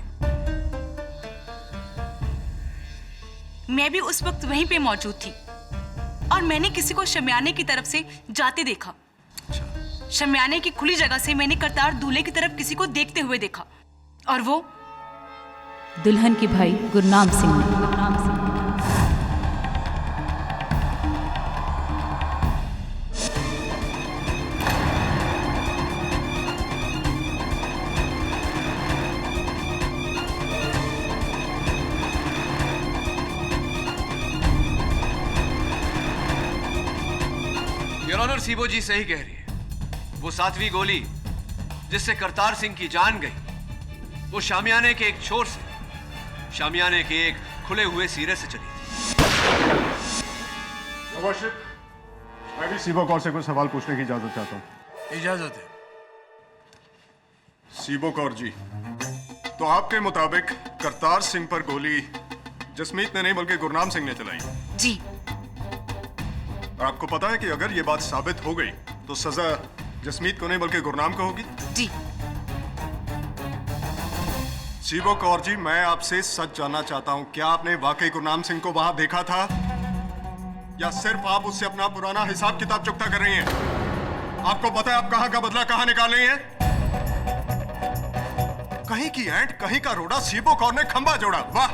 मैं भी उस वक्त वहीं पे मौजूद थी और मैंने किसी को शमियाने की तरफ से जाते देखा। शमियाने की खुली जगह से मैंने करतार दूल्हे की तरफ किसी को देखते हुए देखा, और वो दुल्हन के भाई गुरनाम सिंह ने। योर ऑनर, सीबो जी सही कह रही है। वो 7वीं गोली जिससे करतार सिंह की जान गई वो शामियाने के एक छोर से, शामियाने के एक खुले हुए सिरे से चली थी। मैं भी सीबो कौर से कुछ सवाल पूछने की इजाजत चाहता हूँ। इजाजत है। सीबो कौर जी, तो आपके मुताबिक करतार सिंह पर गोली जसमीत ने नहीं बल्कि गुरनाम सिंह ने चलाई जी। और आपको पता है कि अगर ये बात साबित हो गई तो सजा जसमीत को नहीं बल्कि गुरनाम को होगी? जी। सीबो कौर जी, मैं आपसे सच जानना चाहता हूं, क्या आपने वाकई गुरनाम सिंह को वहां देखा था या सिर्फ आप उससे अपना पुराना हिसाब किताब चुकता कर रही हैं? आपको पता है आप कहां का बदला कहां निकाल रही हैं? कहीं की एंट कहीं का रोड़ा, सीबो कौर ने खंबा जोड़ा। वाह!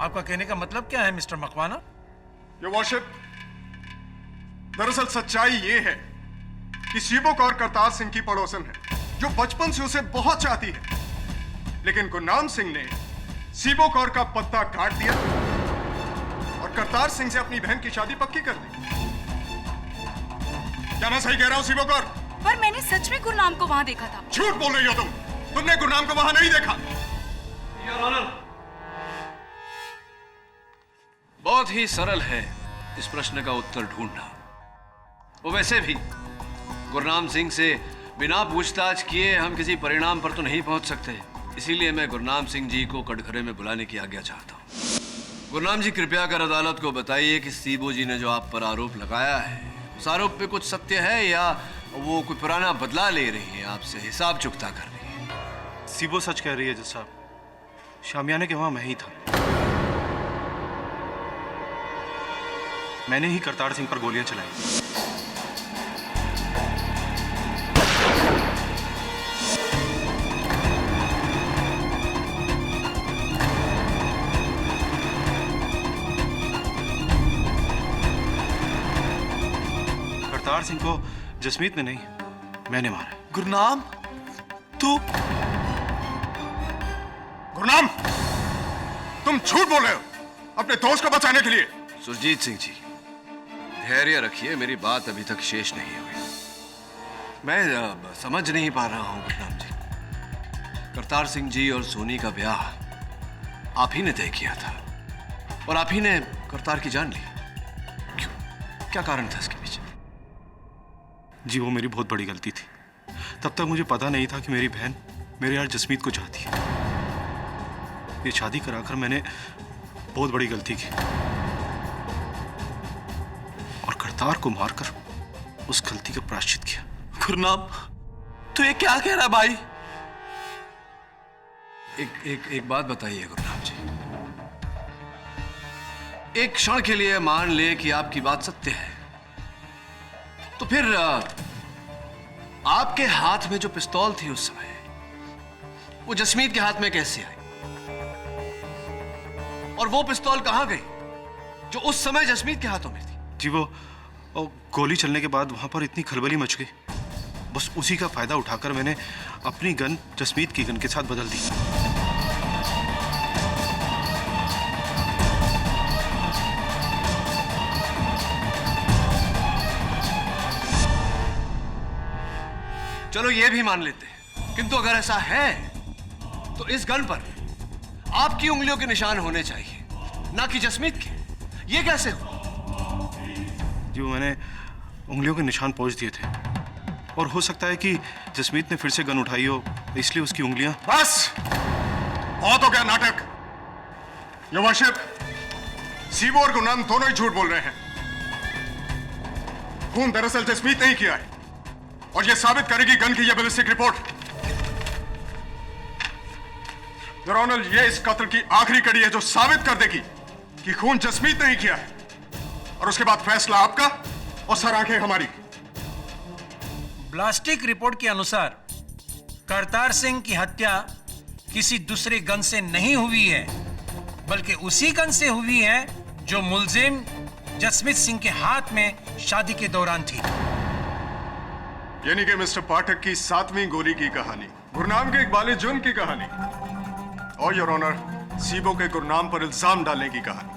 आपका कहने का मतलब क्या है मिस्टर मकवाना? योर वर्शिप, दरअसल सच्चाई ये है कि सीबो कौर करतार सिंह की पड़ोसन है जो बचपन से उसे बहुत चाहती है, लेकिन गुरनाम सिंह ने सीबो कौर का पत्ता काट दिया और करतार सिंह से अपनी बहन की शादी पक्की कर दी। क्या मैं सही कह रहा हूं सीबो कौर? पर मैंने सच में गुरनाम को वहां देखा था। झूठ बोल रही हो तुमने गुरनाम को वहां नहीं देखा। बहुत ही सरल है इस प्रश्न का उत्तर ढूंढना। वो वैसे भी गुरनाम सिंह से बिना पूछताछ किए हम किसी परिणाम पर तो नहीं पहुंच सकते, इसीलिए मैं गुरनाम सिंह जी को कटघरे में बुलाने की आज्ञा चाहता हूं। गुरनाम जी, कृपया कर अदालत को बताइए कि सीबो जी ने जो आप पर आरोप लगाया है, उस आरोप पे कुछ सत्य है या वो कोई पुराना बदला ले रही है, आपसे हिसाब चुकता कर रही है? सीबो सच कह रही है जज साहब, शामियाने के वहां मैं ही था। मैंने ही करतार सिंह पर गोलियां चलाई। करतार सिंह को जसमीत ने नहीं, मैंने मारा। गुरनाम, तू? गुरनाम, तुम झूठ बोल रहे हो अपने दोस्त को बचाने के लिए। सुरजीत सिंह जी, धैर्य रखिए, मेरी बात अभी तक शेष नहीं हुई। मैं समझ नहीं पा रहा हूं गुरनाम जी, करतार सिंह जी और सोनी का ब्याह आप ही ने तय किया था और आप ही ने करतार की जान ली। क्यों? क्या कारण था इसके पीछे? जी, वो मेरी बहुत बड़ी गलती थी। तब तक मुझे पता नहीं था कि मेरी बहन मेरे यार जसमीत को चाहती है। ये शादी कराकर मैंने बहुत बड़ी गलती की और करतार को मारकर उस गलती का प्रायश्चित किया। गुरनाम, तू ये क्या कह रहा भाई? एक बात बताइए गुरनाम जी, एक क्षण के लिए मान ले कि आपकी बात सत्य है, तो फिर आपके हाथ में जो पिस्तौल थी उस समय, वो जसमीत के हाथ में कैसे आई? और वो पिस्तौल कहां गई जो उस समय जसमीत के हाथों में थी? जी, वो गोली चलने के बाद वहां पर इतनी खलबली मच गई, बस उसी का फायदा उठाकर मैंने अपनी गन जसमीत की गन के साथ बदल दी। चलो ये भी मान लेते हैं, किंतु अगर ऐसा है तो इस गन पर आपकी उंगलियों के निशान होने चाहिए, ना कि जसमीत के। ये कैसे हुआ? जी, मैंने उंगलियों के निशान पहुंच दिए थे और हो सकता है कि जसमीत ने फिर से गन उठाई हो, इसलिए उसकी उंगलियां। बस, बहुत हो गया नाटक। योर वर्शिप, सीबो और गुरनाम दोनों ही झूठ बोल रहे हैं। खून दरअसल जसमीत नहीं किया है और यह साबित करेगी गन की यह बैलिस्टिक रिपोर्ट। योर ऑनर, यह इस कत्ल की आखिरी कड़ी है जो साबित कर देगी कि खून जसमीत नहीं किया है, और उसके बाद फैसला आपका और सर आंखें हमारी। ब्लास्टिक रिपोर्ट के अनुसार करतार सिंह की हत्या किसी दूसरे गन से नहीं हुई है, बल्कि उसी गन से हुई है जो मुलजिम जसमीत सिंह के हाथ में शादी के दौरान थी। यानी कि मिस्टर पाठक की 7वीं गोली की कहानी, गुरनाम के इकबाल जुर्म की कहानी और योर ऑनर सीबो के गुरनाम पर इल्जाम डालने की कहानी।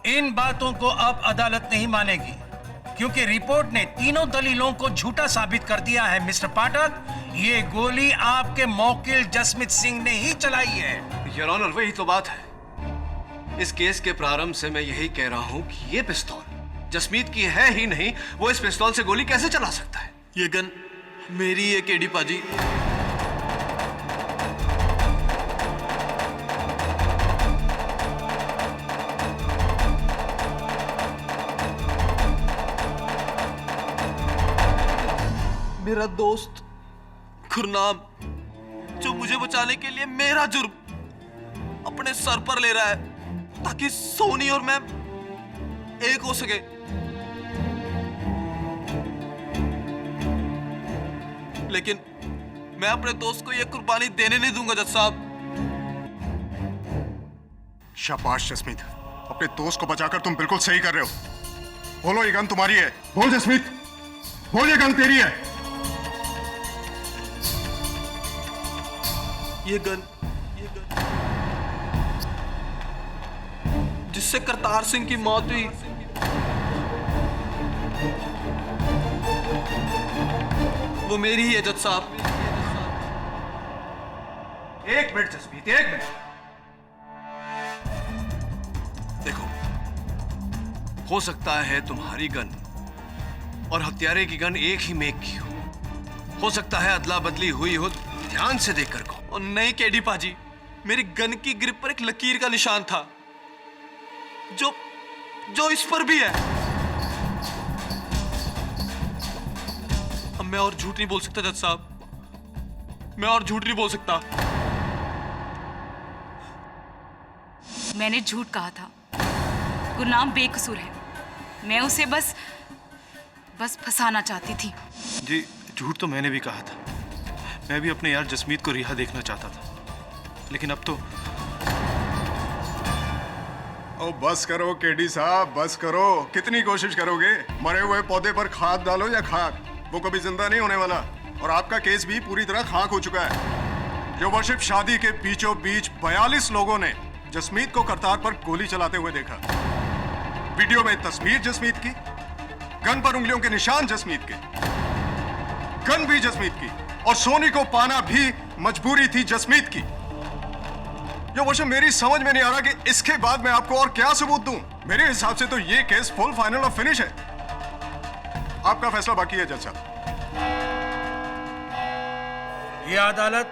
इन बातों को अब अदालत नहीं मानेगी, क्योंकि रिपोर्ट ने तीनों दलीलों को झूठा साबित कर दिया है। मिस्टर पाठक, ये गोली आपके मौकिल जसमीत सिंह ने ही चलाई है। योर ऑनर, वही तो बात है। इस केस के प्रारंभ से मैं यही कह रहा हूं कि ये पिस्तौल जसमीत की है ही नहीं, वो इस पिस्तौल से गोली कैसे चला सकता है? ये गन मेरी है केडी पाजी। मेरा दोस्त गुरनाम, जो मुझे बचाने के लिए मेरा जुर्म अपने सर पर ले रहा है ताकि सोनी और मैं एक हो सके। लेकिन मैं अपने दोस्त को यह कुर्बानी देने नहीं दूंगा जज साहब। शाबाश जसमीत, अपने दोस्त को बचाकर तुम बिल्कुल सही कर रहे हो। बोलो ये गन तुम्हारी है। बोल जसमीत, बोल ये गन तेरी है। ये गन जिससे करतार सिंह की मौत हुई, वो मेरी ही है जज साहब। एक मिनट जसमीत, एक मिनट। देखो, हो सकता है तुम्हारी गन और हत्यारे की गन एक ही मेक की हो सकता है अदला बदली हुई हो। ध्यान से देखकर कहो। और नहीं केडी पाजी, मेरी गन की ग्रिप पर एक लकीर का निशान था जो इस पर भी है। अब मैं और झूठ नहीं बोल सकता जज साहब, मैं और झूठ नहीं बोल सकता। मैंने झूठ कहा था। गुरनाम बेकसूर है। मैं उसे बस फंसाना चाहती थी। जी, झूठ तो मैंने भी कहा था। मैं भी अपने यार जसमीत को रिहा देखना चाहता था, लेकिन अब तो। ओ बस करो केडी साहब, बस करो। कितनी कोशिश करोगे? मरे हुए पौधे पर खाद डालो या खाक, वो कभी जिंदा नहीं होने वाला। और आपका केस भी पूरी तरह खाक हो चुका है। जो वर्षिप शादी के बीचों बीच 42 लोगों ने जसमीत को करतार पर गोली चलाते हुए देखा। वीडियो में तस्वीर जसमीत की, गन पर उंगलियों के निशान जसमीत के, गन भी जसमीत की, और सोनी को पाना भी मजबूरी थी जसमीत की। जो वर्षिप मेरी समझ में नहीं आ रहा कि इसके बाद मैं आपको और क्या सबूत दूं। मेरे हिसाब से तो ये केस फुल फाइनल और फिनिश है। आपका फैसला बाकी है जज साहब। यह अदालत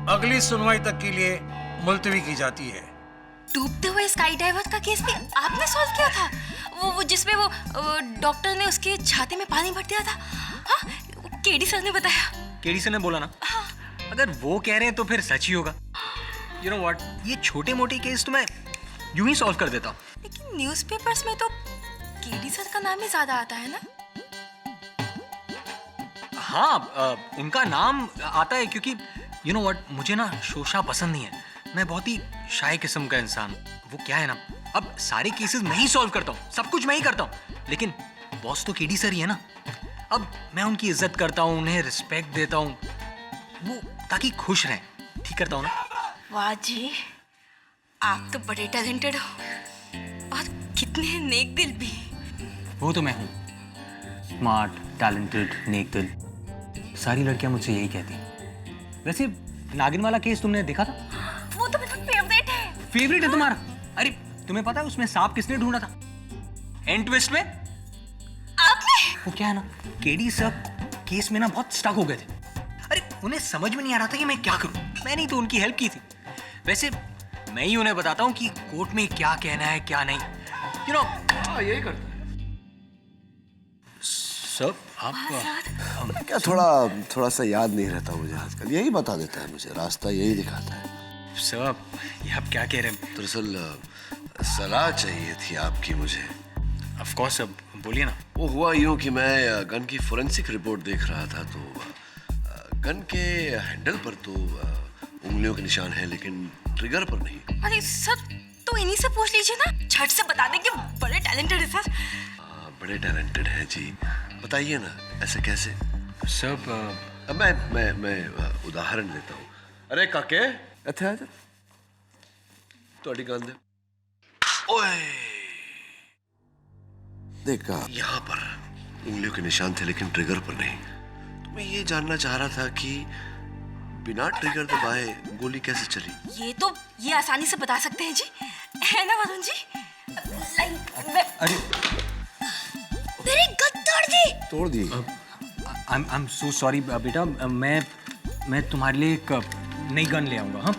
अगली सुनवाई तक के लिए मुलतवी की जाती है। डूबते हुए स्काई डाइवर का केस भी आपने सॉल्व किया था? वो जिसमें वो डॉक्टर ने उसके छाती में पानी भर दिया था। हाँ, केडी सर ने बताया। केडी सर ने बोला ना? अगर वो कह रहे हैं तो फिर सच ही होगा। यू नो व्हाट, ये छोटे मोटे केस तो मैं यूं ही सॉल्व कर देता हूँ। लेकिन न्यूज़पेपर्स में तो केडी सर का नाम ही ज्यादा आता है ना? हाँ, उनका नाम आता है क्योंकि यू नो व्हाट, मुझे ना शोशा पसंद नहीं है। मैं बहुत ही शाय किस्म का इंसान। वो क्या है ना, अब सारे केसेस मैं ही सॉल्व करता हूँ, सब कुछ मैं ही करता हूँ, लेकिन बॉस तो केडी सर ही है ना। अब मैं उनकी इज्जत करता हूँ, उन्हें रिस्पेक्ट देता हूँ, वो ताकि खुश रहें। ठीक करता हूँ ना? वाह जी, आप तो बड़े टैलेंटेड हो और कितने नेक दिल भी। वो तो मैं हूँ, स्मार्ट, टैलेंटेड, नेक दिल। सारी लड़कियां मुझसे यही कहती हैं। वैसे नागिन वाला केस तुमने देखा था? वो तो मेरा फेवरेट है। फेवरेट है तुम्हारा? अरे तुम्हें पता है उसमें सांप किसने ढूंढा था? एंड ट्विस्ट में आपने। वो क्या है ना, केडी सर केस में ना बहुत स्टक हो गए थे। अरे उन्हें समझ में नहीं आ रहा था कि मैं क्या करूं। मैंने ही तो उनकी हेल्प की थी। वैसे मैं ही उन्हें बताता हूं कि कोर्ट में क्या कहना है क्या नहीं। यू नो, यही करता है सर। आप क्या थोड़ा सा याद नहीं रहता मुझे आजकल। यही बता देता है मुझे, रास्ता यही दिखाता है। सर ये आप क्या कह रहे हैं? दरअसल सलाह चाहिए थी आपकी मुझे। ऑफ कोर्स, अब बोलिए ना। वो हुआ यूं कि मैं गन की फोरेंसिक रिपोर्ट देख रहा था, तो गन के हैंडल पर तो उंगलियों के निशान हैं, लेकिन ट्रिगर पर नहीं। अरे सर, तो इन्हीं से पूछ लीजिए ना, झट से बता दें कि बड़े टैलेंटेड है सर। बड़े टैलेंटेड हैं जी, बताइए ना, ऐसे कैसे? सब मैं उदाहरण देता हूँ। अरे काके, इत्थे आ जा, थोड़ी गन दे। ओए देखा, यहाँ पर उंगलियों के निशान थे लेकिन ट्रिगर पर नहीं। तो मैं ये जानना चाह रहा था कि बिना ट्रिगर दबाए गोली कैसे चली? ये आसानी से बता सकते हैं जी, है ना वरुण जी? अरे मेरी गन तोड़ दी। आई एम सो सॉरी बेटा, मैं तुम्हारे लिए एक नई गन ले आऊंगा। हाँ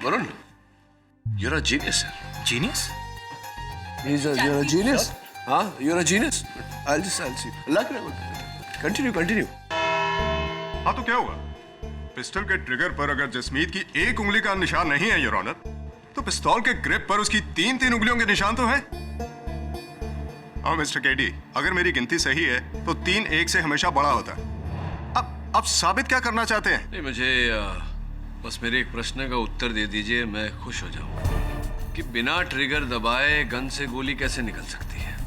Varun, you're a genius, sir. Genius? You're a genius. हाँ, you're a genius. I'll see. Luck continue. हाँ तो क्या हुआ? पिस्टल के ट्रिगर पर अगर जसमीत की एक उंगली का निशान नहीं है योर ऑनर, तो पिस्तौल के ग्रिप पर उसकी तीन उंगलियों के निशान तो हैं। हाँ मिस्टर केडी, अगर मेरी गिनती सही है तो 3 1 से हमेशा बड़ा होता है। अब आप साबित क्या करना चाहते हैं? नहीं, मुझे बस मेरे एक प्रश्न का उत्तर दे दीजिए, मैं खुश हो जाऊं कि बिना ट्रिगर दबाए गन से गोली कैसे निकल सकती है?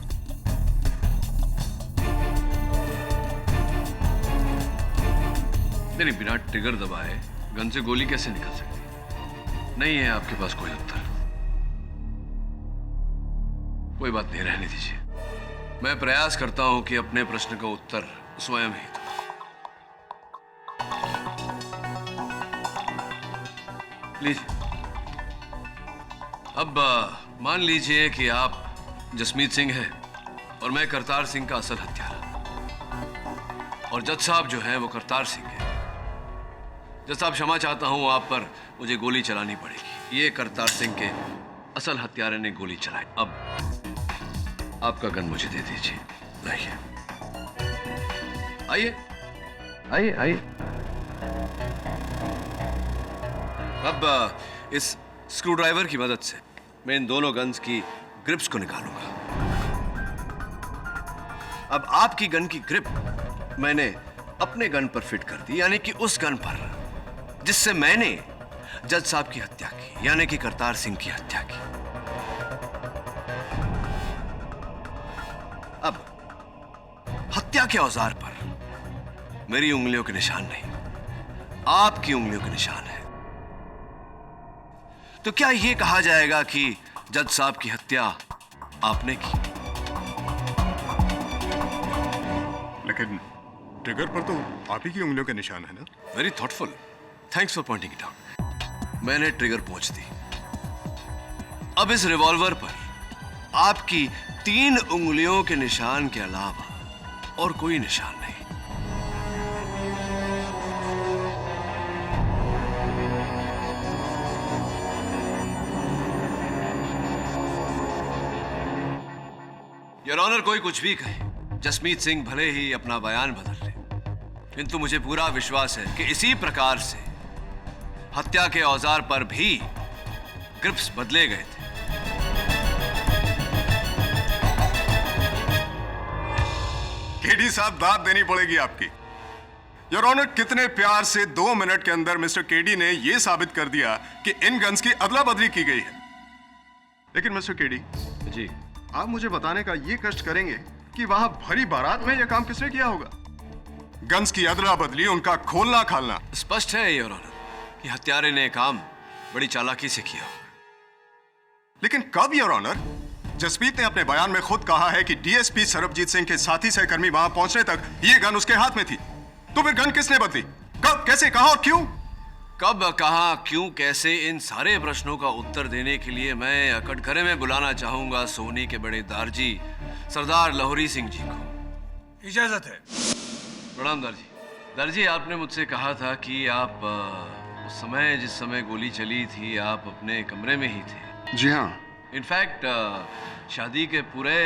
नहीं, बिना ट्रिगर दबाए गन से गोली कैसे निकल सकती है? नहीं है आपके पास कोई उत्तर? कोई बात नहीं, रहने दीजिए। मैं प्रयास करता हूं कि अपने प्रश्न का उत्तर स्वयं ही दूं। लीजिए। अब मान लीजिए कि आप जसमीत सिंह हैं और मैं करतार सिंह का असल हत्यारा, और जज साहब जो हैं वो करतार सिंह हैं। जज साहब, क्षमा चाहता हूं, आप पर मुझे गोली चलानी पड़ेगी। ये करतार सिंह के असल हत्यारे ने गोली चलाई। अब आपका गन मुझे दे दीजिए। लाइए, आइए। अब इस स्क्रू ड्राइवर की मदद से मैं इन दोनों गन्स की ग्रिप्स को निकालूंगा। अब आपकी गन की ग्रिप मैंने अपने गन पर फिट कर दी, यानी कि उस गन पर जिससे मैंने जज साहब की हत्या की, यानी कि करतार सिंह की हत्या की। अब हत्या के औजार पर मेरी उंगलियों के निशान नहीं, आपकी उंगलियों के निशान है। तो क्या यह कहा जाएगा कि जज साहब की हत्या आपने की? लेकिन ट्रिगर पर तो आप ही की उंगलियों के निशान है ना? Very thoughtful, thanks for pointing it out. मैंने ट्रिगर पहुंच दी। अब इस रिवॉल्वर पर आपकी 3 उंगलियों के निशान के अलावा और कोई निशान नहीं। योर ऑनर, कोई कुछ भी कहे, जसमीत सिंह भले ही अपना बयान बदल ले, किंतु मुझे पूरा विश्वास है कि इसी प्रकार से हत्या के औजार पर भी ग्रिप्स बदले गए थे। केडी साहब, दाद देनी पड़ेगी आपकी। योर ऑनर, कितने प्यार से 2 मिनट के अंदर मिस्टर केडी ने यह साबित कर दिया कि इन गन्स की अदला बदली की गई है। लेकिन मिस्टर केडी जी, आप मुझे बताने का ये कष्ट करेंगे कि वहां भरी बारात में यह काम किसने किया होगा? गन्स की अदला बदली, उनका खोलना खालना। स्पष्ट है योर ऑनर कि हत्यारे ने काम बड़ी चालाकी से किया। लेकिन कब योर ऑनर? जसमीत ने अपने बयान में खुद कहा है कि डीएसपी सरबजीत सिंह के साथी सहकर्मी वहां पहुंचने तक यह गन उसके हाथ में थी। तो फिर गन किसने बदली? कब, कैसे, कहां और क्यों? कब, कहां, क्यों, कैसे, इन सारे प्रश्नों का उत्तर देने के लिए मैं कटघरे में बुलाना चाहूंगा सोनी के बड़े दारजी सरदार लाहौरी सिंह जी को। इजाजत है। प्रणाम दारजी। दारजी, आपने मुझसे कहा था कि आप उस समय, जिस समय गोली चली थी, आप अपने कमरे में ही थे। जी हाँ। इनफैक्ट शादी के पूरे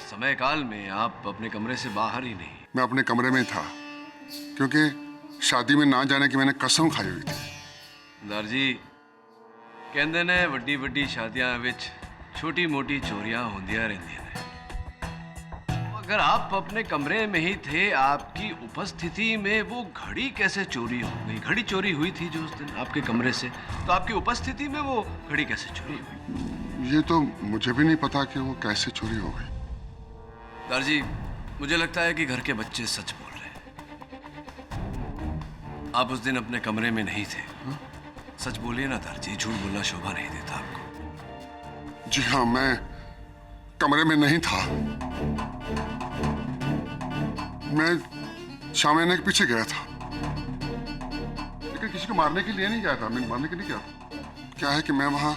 समय काल में आप अपने कमरे से बाहर ही नहीं। मैं अपने कमरे में था क्योंकि शादी में ना जाने की मैंने कसम खाई हुई थी। दारजी, कहते ने वड्डी वड्डी शादियां विच छोटी मोटी चोरियां होंदियां रहंदियां ने। अगर आप अपने कमरे में ही थे, आपकी उपस्थिति में वो घड़ी कैसे चोरी हो गई? घड़ी चोरी हुई थी जो उस दिन आपके कमरे से, तो आपकी उपस्थिति में वो घड़ी कैसे चोरी हुई? ये तो मुझे भी नहीं पता कि वो कैसे चोरी हो गई। दारजी, मुझे लगता है कि घर के बच्चे सच बोल रहे हैं। आप उस दिन अपने कमरे में नहीं थे। सच बोलिए ना दारजी, झूठ बोलना शोभा नहीं देता आपको। जी हाँ, मैं कमरे में नहीं था। मैं शामियाने के पीछे गया था, लेकिन किसी को मारने के लिए नहीं गया था। मैं मारने के लिए गया था। क्या है कि मैं वहां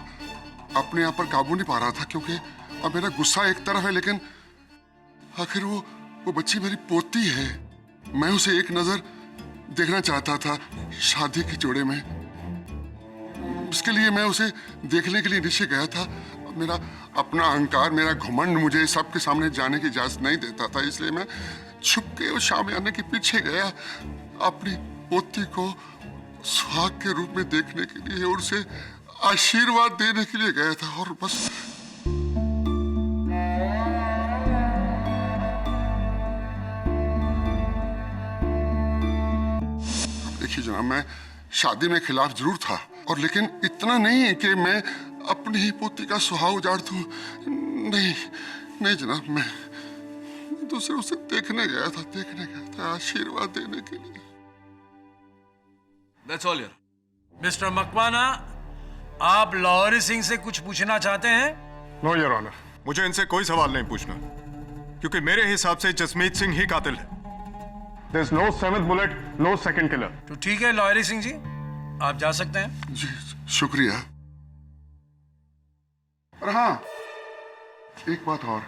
अपने आप पर काबू नहीं पा रहा था, क्योंकि अब मेरा गुस्सा एक तरफ है, लेकिन आखिर वो बच्ची मेरी पोती है। मैं उसे एक नजर देखना चाहता था शादी के जोड़े में। इसके लिए मैं उसे देखने के लिए नीचे गया था मेरा अपना अहंकार, मेरा घमंड मुझे सबके सामने जाने की इजाजत नहीं देता था, इसलिए मैं छुप के उस शामियाने के पीछे गया अपनी पोती को सुहाग के रूप में देखने के लिए और उसे आशीर्वाद देने के लिए गया था। और बस देखिए जनाब, मैं शादी में खिलाफ जरूर था, और लेकिन इतना नहीं कि मैं अपनी ही पोती का सुहाग उजाड़ दूं। नहीं नहीं जनाब, मैं तो सिर्फ उसे देखने गया था, आशीर्वाद देने के लिए। That's all, यार। मिस्टर मकवाना, आप लाहौरी सिंह से कुछ पूछना चाहते हैं? नो योर ऑनर, मुझे इनसे कोई सवाल नहीं पूछना, क्योंकि मेरे हिसाब से जसमीत सिंह ही कातिल है। There is no seventh bullet, no second killer. तो ठीक है लाहौरी सिंह जी, आप जा सकते हैं। जी शुक्रिया। और हाँ, एक बात और,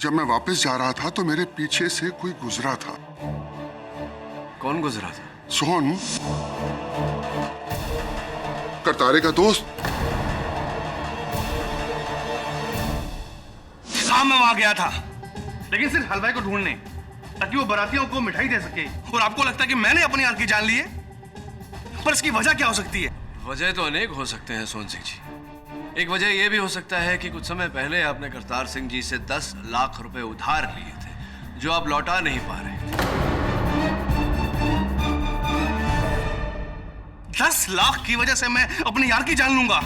जब मैं वापस जा रहा था तो मेरे पीछे से कोई गुजरा था। कौन गुजरा था? सोहन, करतारे का दोस्त। हाँ, मैं वहां गया था, लेकिन सिर्फ हलवाई को ढूंढने, ताकि वो बारातियों को मिठाई दे सके। और आपको लगता है कि मैंने अपनी हाथ की जान ली है? पर इसकी वजह क्या हो सकती है? वजह तो अनेक हो सकते हैं सोहन सिंह जी। एक वजह यह भी हो सकता है कि कुछ समय पहले आपने करतार सिंह जी से 10 लाख रुपए उधार लिए थे, जो आप लौटा नहीं पा रहे थे। 10 लाख की वजह से मैं अपनी यार की जान लूंगा?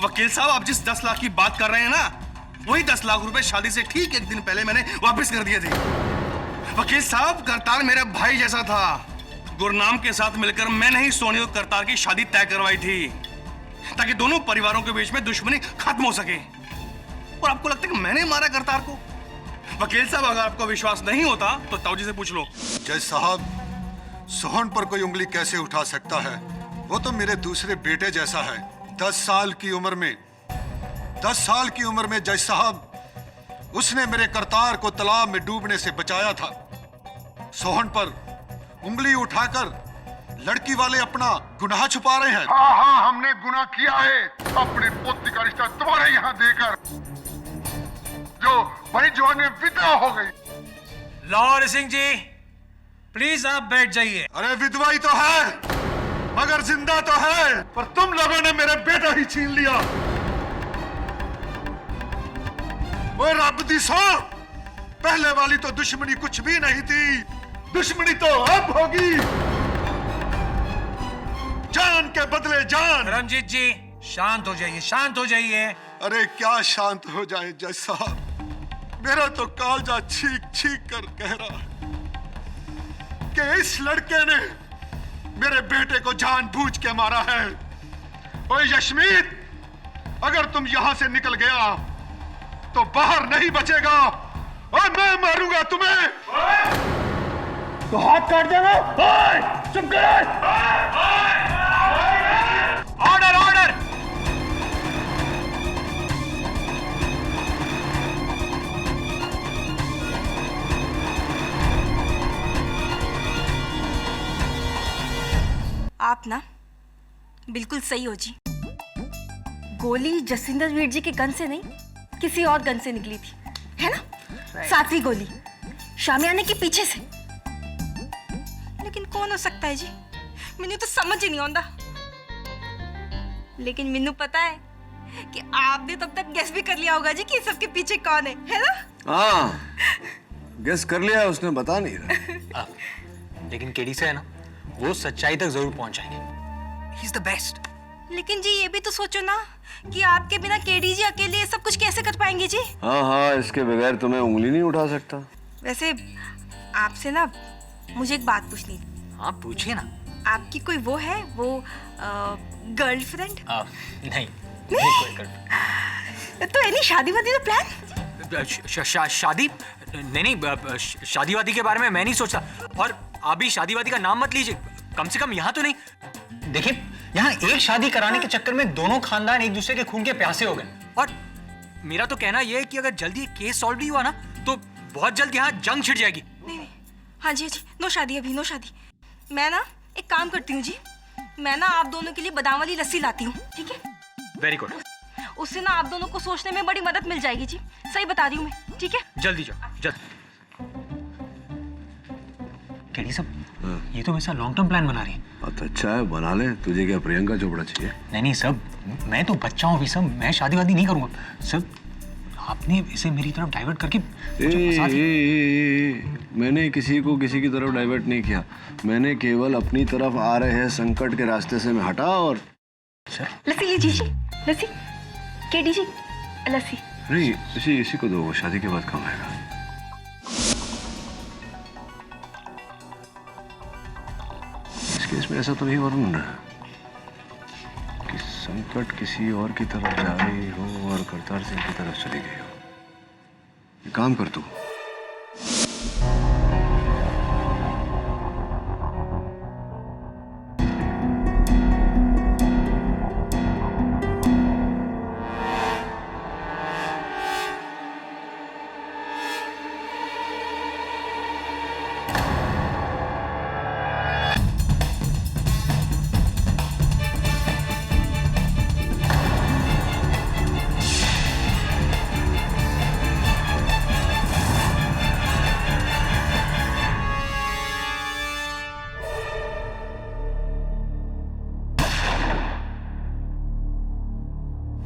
वकील साहब, आप जिस 10 लाख की बात कर रहे हैं ना, वही 10 लाख रुपए शादी से ठीक एक दिन पहले मैंने वापस कर दिए थे। वकील साहब, करतार मेरा भाई जैसा था। गुरनाम के साथ मिलकर मैंने ही सोनी और करतार की शादी तय करवाई थी, ताकि दोनों परिवारों के बीच में दुश्मनी खत्म हो सके। और आपको लगता है कि मैंने मारा करतार को? वकील साहब, अगर आपको विश्वास नहीं होता तो ताऊजी से पूछ लो। जज साहब, सोहन पर कोई उंगली कैसे उठा सकता है? वो तो मेरे दूसरे बेटे जैसा है। 10 साल की उम्र में जज साहब, उसने मेरे करतार को तालाब में डूबने से बचाया था। सोहन पर उंगली उठाकर लड़की वाले अपना गुनाह छुपा रहे हैं। हाँ, हमने गुनाह किया है अपने पोती का रिश्ता तुम्हारे यहाँ देकर, जो बड़ी जवान में विधवा हो गई। लाहौरी सिंह जी, प्लीज आप बैठ जाइए। अरे विधवा ही तो है, मगर जिंदा तो है। पर तुम लोगों ने मेरा बेटा ही छीन लिया। ओए रब दी सौ, पहले वाली तो दुश्मनी कुछ भी नहीं थी, दुश्मनी तो अब होगी। जान के बदले जान। रंजीत जी, शांत हो जाइए, शांत हो जाइए। अरे क्या शांत हो जाए जज साहब, मेरा तो कालजा छीक छीक कर कह रहा है कि इस लड़के ने मेरे बेटे को जानबूझ के मारा है। ओए यशमीत, अगर तुम यहां से निकल गया तो बाहर नहीं बचेगा, और मैं मारूंगा तुम्हें। तो हाथ काट देना। चुप करो। Order, order. आप ना बिल्कुल सही हो जी। गोली जसिंदर वीर जी के गन से नहीं, किसी और गन से निकली थी, है ना? सातवीं गोली शामियाने के पीछे से। लेकिन कौन हो सकता है जी? मैंने तो समझ ही नहीं आता। लेकिन मैनू पता है कि आपने तब तक गेस भी कर लिया होगा जी कि सबके पीछे कौन है ना? हाँ, गेस कर लिया, उसने बता नहीं रहा। लेकिन केडी से है ना, वो सच्चाई तक जरूर पहुंच जाएंगे। He is the best. लेकिन जी ये भी तो सोचो ना कि आपके बिना केडी जी अकेले ये सब कुछ कैसे कर पाएंगे जी? हाँ, इसके बगैर तो मैं उंगली नहीं उठा सकता। वैसे आपसे ना मुझे एक बात पूछनी थी। हाँ, पूछिए ना। आपकी कोई वो है, वो गर्लफ्रेंड? नहीं, कोई गर्लफ्रेंड। तो एनी शादी वादी का प्लान? शादी नहीं, शादी वादी के बारे में मैं नहीं सोचता। और आप भी शादी वादी का नाम मत लीजिए, कम से कम यहाँ तो नहीं। देखिए, यहाँ एक शादी कराने के चक्कर में दोनों खानदान एक दूसरे के खून के प्यासे हो गए। और मेरा तो कहना यह है कि अगर जल्दी ये केस सॉल्व नहीं हुआ ना, तो बहुत जल्द यहाँ जंग छिड़ जाएगी। नहीं, हाँ जी, नो शादी अभी, नो शादी। मैं ना एक काम करती हूँ जी, मैं ना आप दोनों के लिए बादाम वाली लस्सी लाती हूँ, ठीक है? Very good. उससे ना आप दोनों को सोचने में बड़ी मदद मिल जाएगी जी। सही बता रही हूँ मैं, ठीक है? जल्दी जाओ, जल्दी। केडी साहब, ये तो वैसा लॉन्ग टर्म प्लान बना रही है। बात अच्छा है, बना ले। तुझे क्या प्रियंका चोपड़ा चाहिए? नहीं सब, मैं तो बच्चा हूँ अभी सब, मैं शादी वादी नहीं करूँगा सब। आपने इसे मेरी तरफ डाइवर्ट करके मैंने किसी को किसी की तरफ डाइवर्ट नहीं किया। मैंने केवल अपनी तरफ आ रहे संकट के रास्ते से मैं हटा और लस्सी लीजिए जी, लस्सी। केडी जी, लस्सी। नहीं, इसी को दो, वो शादी के बाद काम आएगा। इस केस में ऐसा तो नहीं वरुण कि संकट किसी और की तरफ जा रही हो और करतार सिंह की तरफ चली गई हो। एक काम कर तू,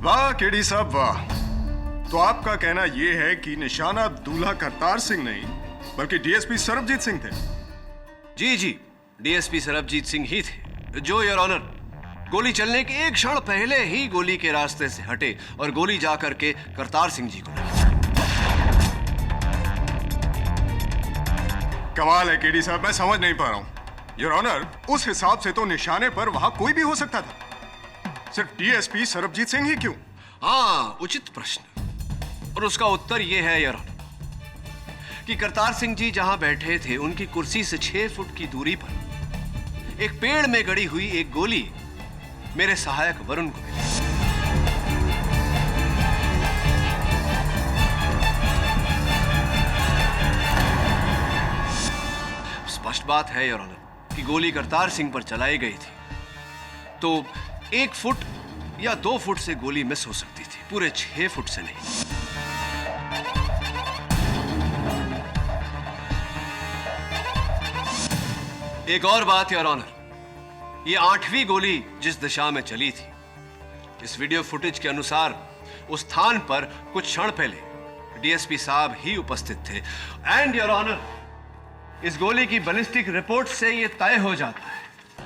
वाह केडी साहब वाह। तो आपका कहना यह है कि निशाना दूल्हा करतार सिंह नहीं बल्कि डीएसपी सरबजीत सिंह थे? जी, डीएसपी सरबजीत सिंह ही थे, जो योर ऑनर गोली चलने के एक क्षण पहले ही गोली के रास्ते से हटे और गोली जा करके करतार सिंह जी को लगी। कमाल है केडी साहब, मैं समझ नहीं पा रहा हूं। योर ऑनर, उस हिसाब से तो निशाने पर वहां कोई भी हो सकता था, सिर्फ डीएसपी सरबजीत सिंह ही क्यों? हाँ, उचित प्रश्न, और उसका उत्तर यह है योर ऑनर कि करतार सिंह जी जहां बैठे थे उनकी कुर्सी से 6 फुट की दूरी पर एक पेड़ में गड़ी हुई एक गोली मेरे सहायक वरुण को मिली। स्पष्ट बात है योर ऑनर कि गोली करतार सिंह पर चलाई गई थी तो 1 फुट या 2 फुट से गोली मिस हो सकती थी, पूरे 6 फुट से नहीं। एक और बात योर ऑनर, ये 8वीं गोली जिस दिशा में चली थी, इस वीडियो फुटेज के अनुसार उस स्थान पर कुछ क्षण पहले डीएसपी साहब ही उपस्थित थे। एंड योर ऑनर, इस गोली की बैलिस्टिक रिपोर्ट से यह तय हो जाता है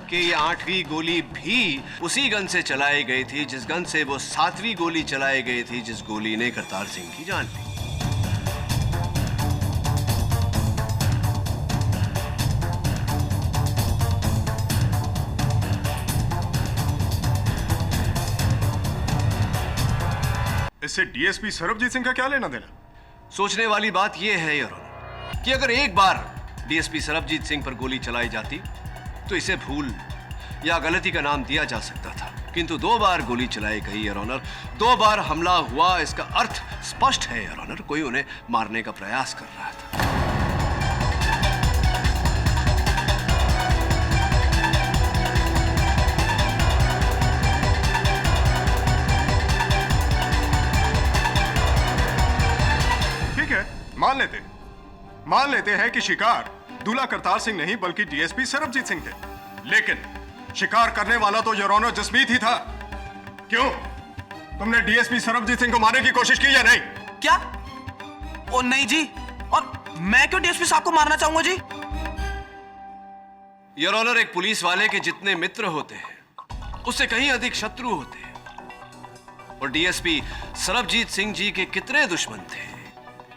कि ये 8वीं गोली भी उसी गन से चलाई गई थी जिस गन से वो 7वीं गोली चलाई गई थी, जिस गोली ने करतार सिंह की जान ली। इससे डीएसपी सरबजीत सिंह का क्या लेना देना? सोचने वाली बात यह है योर ऑनर कि अगर एक बार डीएसपी सरबजीत सिंह पर गोली चलाई जाती तो इसे भूल या गलती का नाम दिया जा सकता था, किंतु 2 बार गोली चलाई गई योर ऑनर, 2 बार हमला हुआ। इसका अर्थ स्पष्ट है योर ऑनर, कोई उन्हें मारने का प्रयास कर रहा था। ठीक है, मान लेते हैं कि शिकार दूल्हा करतार सिंह नहीं बल्कि डीएसपी सरबजीत सिंह थे, लेकिन शिकार करने वाला तो योर ऑनर जसमीत ही था। क्यों? तुमने डीएसपी सरबजीत सिंह को मारने की कोशिश की या नहीं? क्या? ओ नहीं जी, और मैं क्यों डीएसपी साहब को मारना चाहूंगा जी? योर ऑनर, एक पुलिस वाले के जितने मित्र होते हैं उससे कहीं अधिक शत्रु होते हैं, और डीएसपी सरबजीत सिंह जी के कितने दुश्मन थे,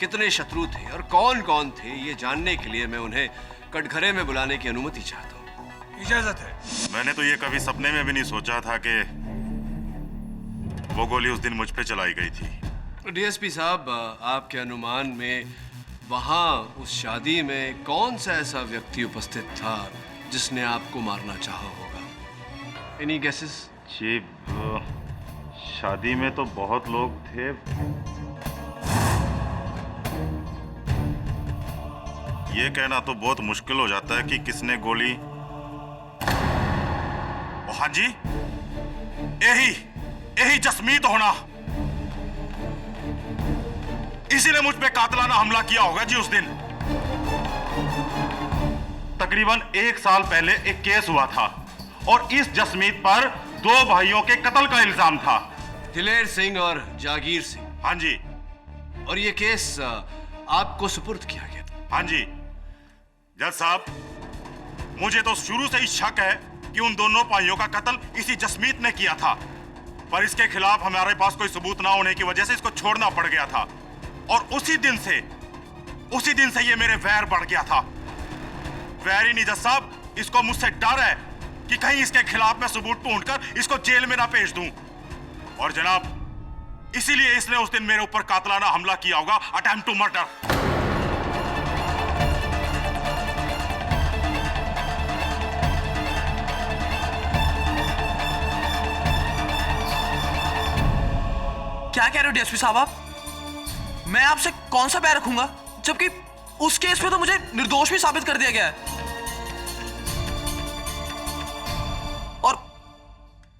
कितने शत्रु थे और कौन कौन थे, ये जानने के लिए मैं उन्हें कटघरे में बुलाने की अनुमति चाहता हूं। इजाजत है। मैंने तो ये कभी सपने में भी नहीं सोचा था कि वो गोली उस दिन मुझ पे चलाई गई थी। डीएसपी साहब, आपके अनुमान में वहां उस शादी में कौन सा ऐसा व्यक्ति उपस्थित था जिसने आपको मारना चाहा होगा? Any guesses? जी, शादी में तो बहुत लोग थे। ये कहना तो बहुत मुश्किल हो जाता है कि किसने गोली। हाँ जी, यही जसमीत होना। इसीलिए मुझ पे कातलाना हमला किया होगा जी उस दिन। तकरीबन 1 साल पहले एक केस हुआ था और इस जसमीत पर 2 भाइयों के कत्ल का इल्जाम था। दिलेर सिंह और जागीर सिंह। हाँ जी। और ये केस आपको सुपुर्द किया गया? हाँ जी। जज साहब, मुझे तो शुरू से ही शक है कि उन दोनों भाइयों का कत्ल इसी जसमीत ने किया था, पर इसके खिलाफ हमारे पास कोई सबूत ना होने की वजह से इसको छोड़ना पड़ गया था। और उसी दिन से ये मेरे वैर बढ़ गया था। वैर ही नहीं जज साहब, इसको मुझसे डर है कि कहीं इसके खिलाफ मैं सबूत ढूंढकर इसको जेल में ना भेज दूं। और जनाब, इसीलिए इसने उस दिन मेरे ऊपर कातलाना हमला किया होगा, अटेम्प्ट टू मर्डर। क्या कह रहे हो डीएसपी साहब आप? मैं आपसे कौन सा बैर रखूंगा, जबकि उस केस में तो मुझे निर्दोष भी साबित कर दिया गया है। और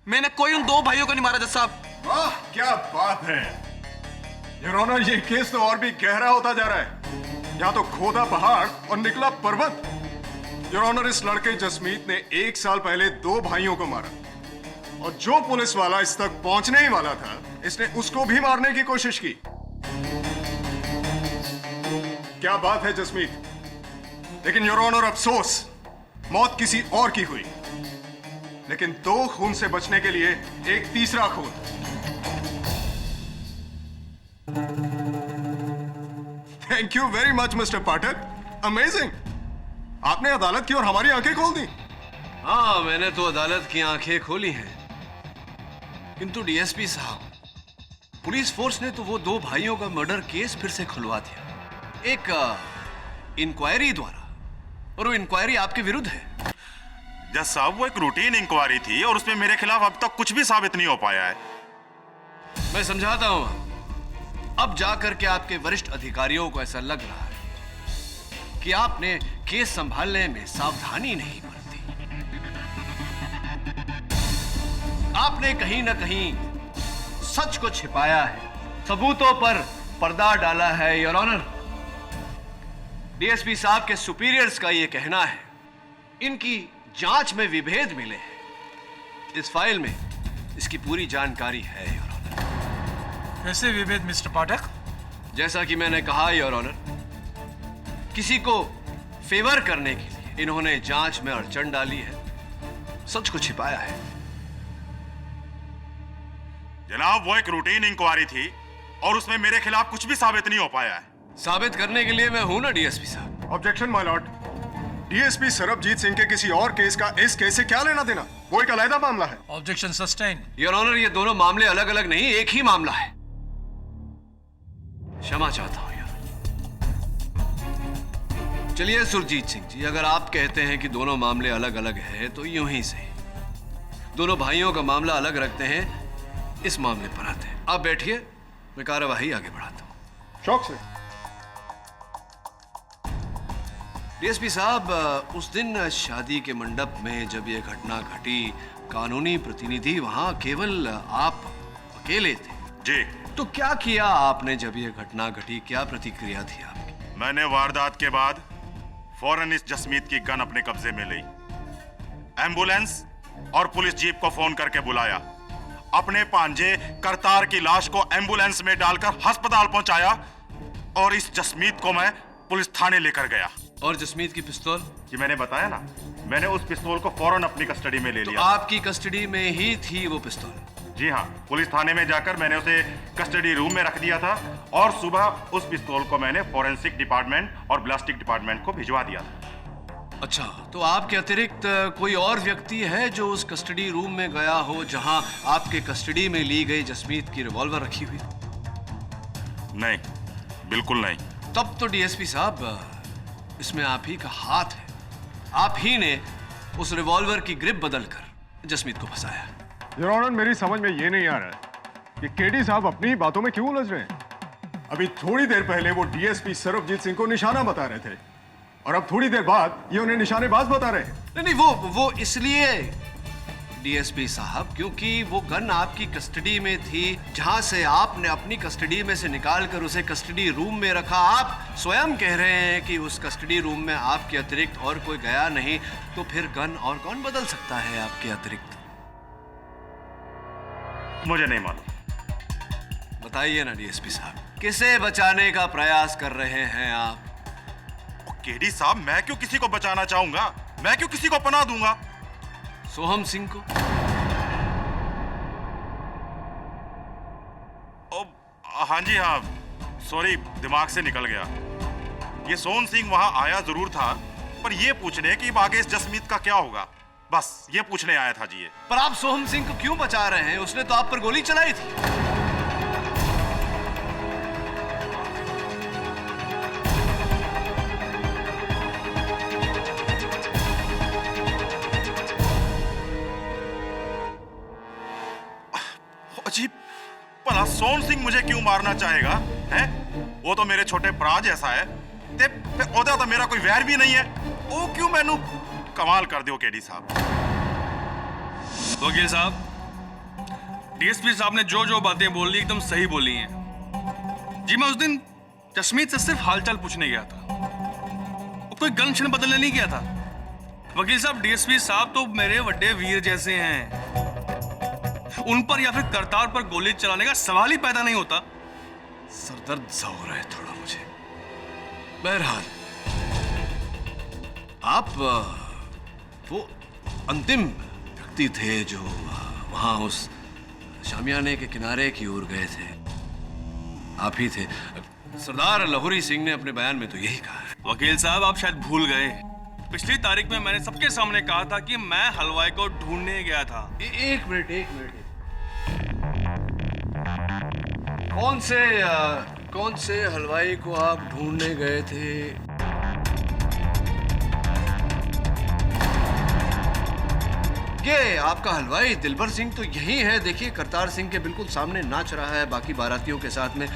मैंने कोई उन 2 भाइयों को नहीं मारा जज साहब। वाह, क्या बात है योर ऑनर, ये केस तो और भी गहरा होता जा रहा है। यहाँ तो खोदा पहाड़ और निकला पर्वत। योर ऑनर, इस लड़के जसमीत ने 1 साल पहले 2 भाइयों को मारा और जो पुलिस वाला इस तक पहुंचने ही वाला था, इसने उसको भी मारने की कोशिश की। क्या बात है जसमीत। लेकिन योर ऑनर, अफसोस, मौत किसी और की हुई। लेकिन 2 खून से बचने के लिए एक तीसरा खून। Thank you very much mister Pathak, amazing. आपने अदालत की और हमारी आंखें खोल दी। हाँ, मैंने तो अदालत की आंखें खोली हैं, किंतु डीएसपी साहब, पुलिस फोर्स ने तो वो 2 भाइयों का मर्डर केस फिर से खुलवा दिया, एक इंक्वायरी द्वारा, और वो इंक्वायरी आपके विरुद्ध है। जज साहब, वो एक रूटीन इंक्वायरी थी और उसमें मेरे खिलाफ अब तक कुछ भी साबित नहीं हो पाया है। मैं समझाता हूं। अब जाकर के आपके वरिष्ठ अधिकारियों को ऐसा लग रहा है कि आपने केस संभालने में सावधानी नहीं बरती। आपने कहीं ना कहीं सच को छिपाया है, सबूतों पर पर्दा डाला है योर ऑनर। डीएसपी साहब के सुपीरियर्स का यह कहना है, इनकी जांच में विभेद मिले हैं। इस फाइल में इसकी पूरी जानकारी है योर ऑनर। कैसे विभेद मिस्टर पाठक? जैसा कि मैंने कहा योर ऑनर, किसी को फेवर करने के लिए इन्होंने जांच में अड़चन डाली है, सच को छिपाया है। जनाब, वो एक रूटीन इंक्वायरी थी और उसमें मेरे खिलाफ कुछ भी साबित नहीं हो पाया है। साबित करने के लिए मैं हूं ना डीएसपी साहब। Objection my Lord. DSP Sarabjit Singh के किसी और केस का इस केस से क्या लेना देना? वो एक अलग मामला है। Objection sustain. योर ऑनर, ये दोनों मामले अलग अलग नहीं, एक ही मामला है। क्षमा चाहता हूं यार। चलिए सुरजीत सिंह जी, अगर आप कहते हैं कि दोनों मामले अलग अलग हैं तो यूं ही सही, दोनों भाइयों का मामला अलग रखते हैं, इस मामले पर आते हैं। आप बैठिए, मैं कार्यवाही आगे बढ़ाता हूं। शौक से। डीएसपी साहब, उस दिन शादी के मंडप में जब यह घटना घटी, कानूनी प्रतिनिधि वहां केवल आप अकेले थे। जी। तो क्या किया आपने जब यह घटना घटी? क्या प्रतिक्रिया थी आपकी? मैंने वारदात के बाद फौरन इस जसमीत की गन अपने कब्जे में ली, एम्बुलेंस और पुलिस जीप को फोन करके बुलाया, अपने भांजे करतार की लाश को एम्बुलेंस में डालकर अस्पताल पहुंचाया और इस जसमीत को मैं पुलिस थाने लेकर गया। और जसमीत की पिस्तौल? ये मैंने बताया ना, मैंने उस पिस्तौल को फौरन अपनी कस्टडी में ले लिया। आपकी कस्टडी में ही थी वो पिस्तौल? जी हाँ, पुलिस थाने में जाकर मैंने उसे कस्टडी रूम में रख दिया था और सुबह उस पिस्तौल को मैंने फॉरेंसिक डिपार्टमेंट और ब्लास्टिक डिपार्टमेंट को भिजवा दिया था। अच्छा, तो आपके अतिरिक्त कोई और व्यक्ति है जो उस कस्टडी रूम में गया हो जहां आपके कस्टडी में ली गई जसमीत की रिवॉल्वर रखी हुई? नहीं, बिल्कुल नहीं। तब तो डीएसपी साहब, इसमें आप ही का हाथ है। आप ही ने उस रिवॉल्वर की ग्रिप बदलकर जसमीत को फंसाया। योर ऑनर, मेरी समझ में ये नहीं आ रहा है कि केडी साहब अपनी ही बातों में क्यों उलझ रहे हैं। अभी थोड़ी देर पहले वो डीएसपी सरबजीत सिंह को निशाना बता रहे थे और अब थोड़ी देर बाद ये उन्हें निशानेबाज बता रहे हैं। नहीं, वो इसलिए डीएसपी साहब, क्योंकि वो गन आपकी कस्टडी में थी, जहां से आपने अपनी कस्टडी में से निकालकर उसे कस्टडी रूम में रखा। आप स्वयं कह रहे हैं कि उस कस्टडी रूम में आपके अतिरिक्त और कोई गया नहीं, तो फिर गन और कौन बदल सकता है आपके अतिरिक्त? मुझे नहीं मालूम। बताइए ना डीएसपी साहब, किसे बचाने का प्रयास कर रहे हैं आप? केडी साहब, मैं क्यों किसी को बचाना चाहूंगा? मैं क्यों किसी को पनाह दूंगा? सोहम सिंह को। हाँ जी हाँ, सॉरी, दिमाग से निकल गया। ये सोहम सिंह वहां आया जरूर था, पर ये पूछने कि आगे इस जसमीत का क्या होगा, बस ये पूछने आया था जी। ये पर आप सोहम सिंह को क्यों बचा रहे हैं? उसने तो आप पर गोली चलाई थी। अजीब, भला सोहम सिंह मुझे क्यों मारना चाहेगा? हैं? वो तो मेरे छोटे भरा जैसा है, ते ओदा तो मेरा कोई वैर भी नहीं है। वो क्यों मैनू कमाल कर दियो केडी साहब। वकील साहब, डीएसपी साहब ने जो जो बातें बोली एकदम सही बोली हैं। जी मैं उस दिन जसमीत से सिर्फ हालचाल पूछने गया था, कोई गन शन बदलने नहीं गया था। वकील साहब, डीएसपी साहब तो मेरे बड़े वीर जैसे हैं, उन पर या फिर करतार पर गोली चलाने का सवाल ही पैदा नहीं होता। सरदर्द सा हो रहा है थोड़ा मुझे। बहरहाल, आप वो अंतिम व्यक्ति थे जो वहां उस शामियाने के किनारे की ओर गए थे, आप ही थे। सरदार लाहौरी सिंह ने अपने बयान में तो यही कहा है। वकील साहब, आप शायद भूल गए, पिछली तारीख में मैंने सबके सामने कहा था कि मैं हलवाई को ढूंढने गया था। एक मिनट। कौन से हलवाई को आप ढूंढने गए थे? ये आपका हलवाई दिलबर सिंह तो यही है, देखिए करतार सिंह के बिल्कुल सामने नाच रहा है बाकी बारातियों के साथ में।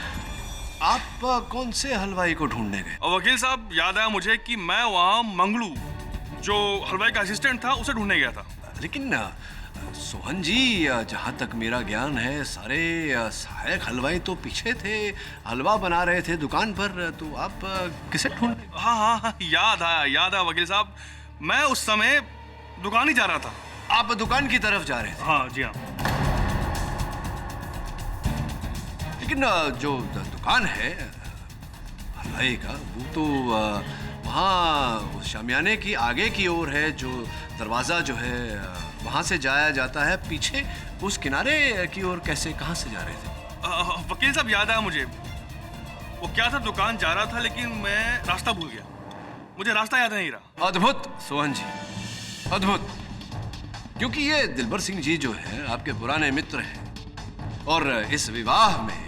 आप कौन से हलवाई को ढूंढने गए? और वकील साहब, याद आया मुझे कि मैं वहां मंगलू, जो हलवाई का असिस्टेंट था, उसे ढूंढने गया था। लेकिन सोहन जी, जहां तक मेरा ज्ञान है, सारे सहायक हलवाई तो पीछे थे, हलवा बना रहे थे दुकान पर, तो आप किसे ढूंढ? हाँ, याद आया वकील साहब, मैं उस समय दुकान ही जा रहा था। आप दुकान की तरफ जा रहे थे? हाँ जी हाँ। लेकिन जो दुकान है हलवाई का, वो तो वहाँ शामियाने की आगे की ओर है, जो दरवाजा जो है वहां से जाया जाता है। पीछे उस किनारे की ओर कैसे, कहां से जा रहे थे? वकील साहब, याद आया मुझे, वो क्या था, दुकान जा रहा था लेकिन मैं रास्ता भूल गया, मुझे रास्ता याद नहीं रहा। अद्भुत सोहन जी, अद्भुत। क्योंकि ये दिलबर सिंह जी जो है आपके पुराने मित्र हैं, और इस विवाह में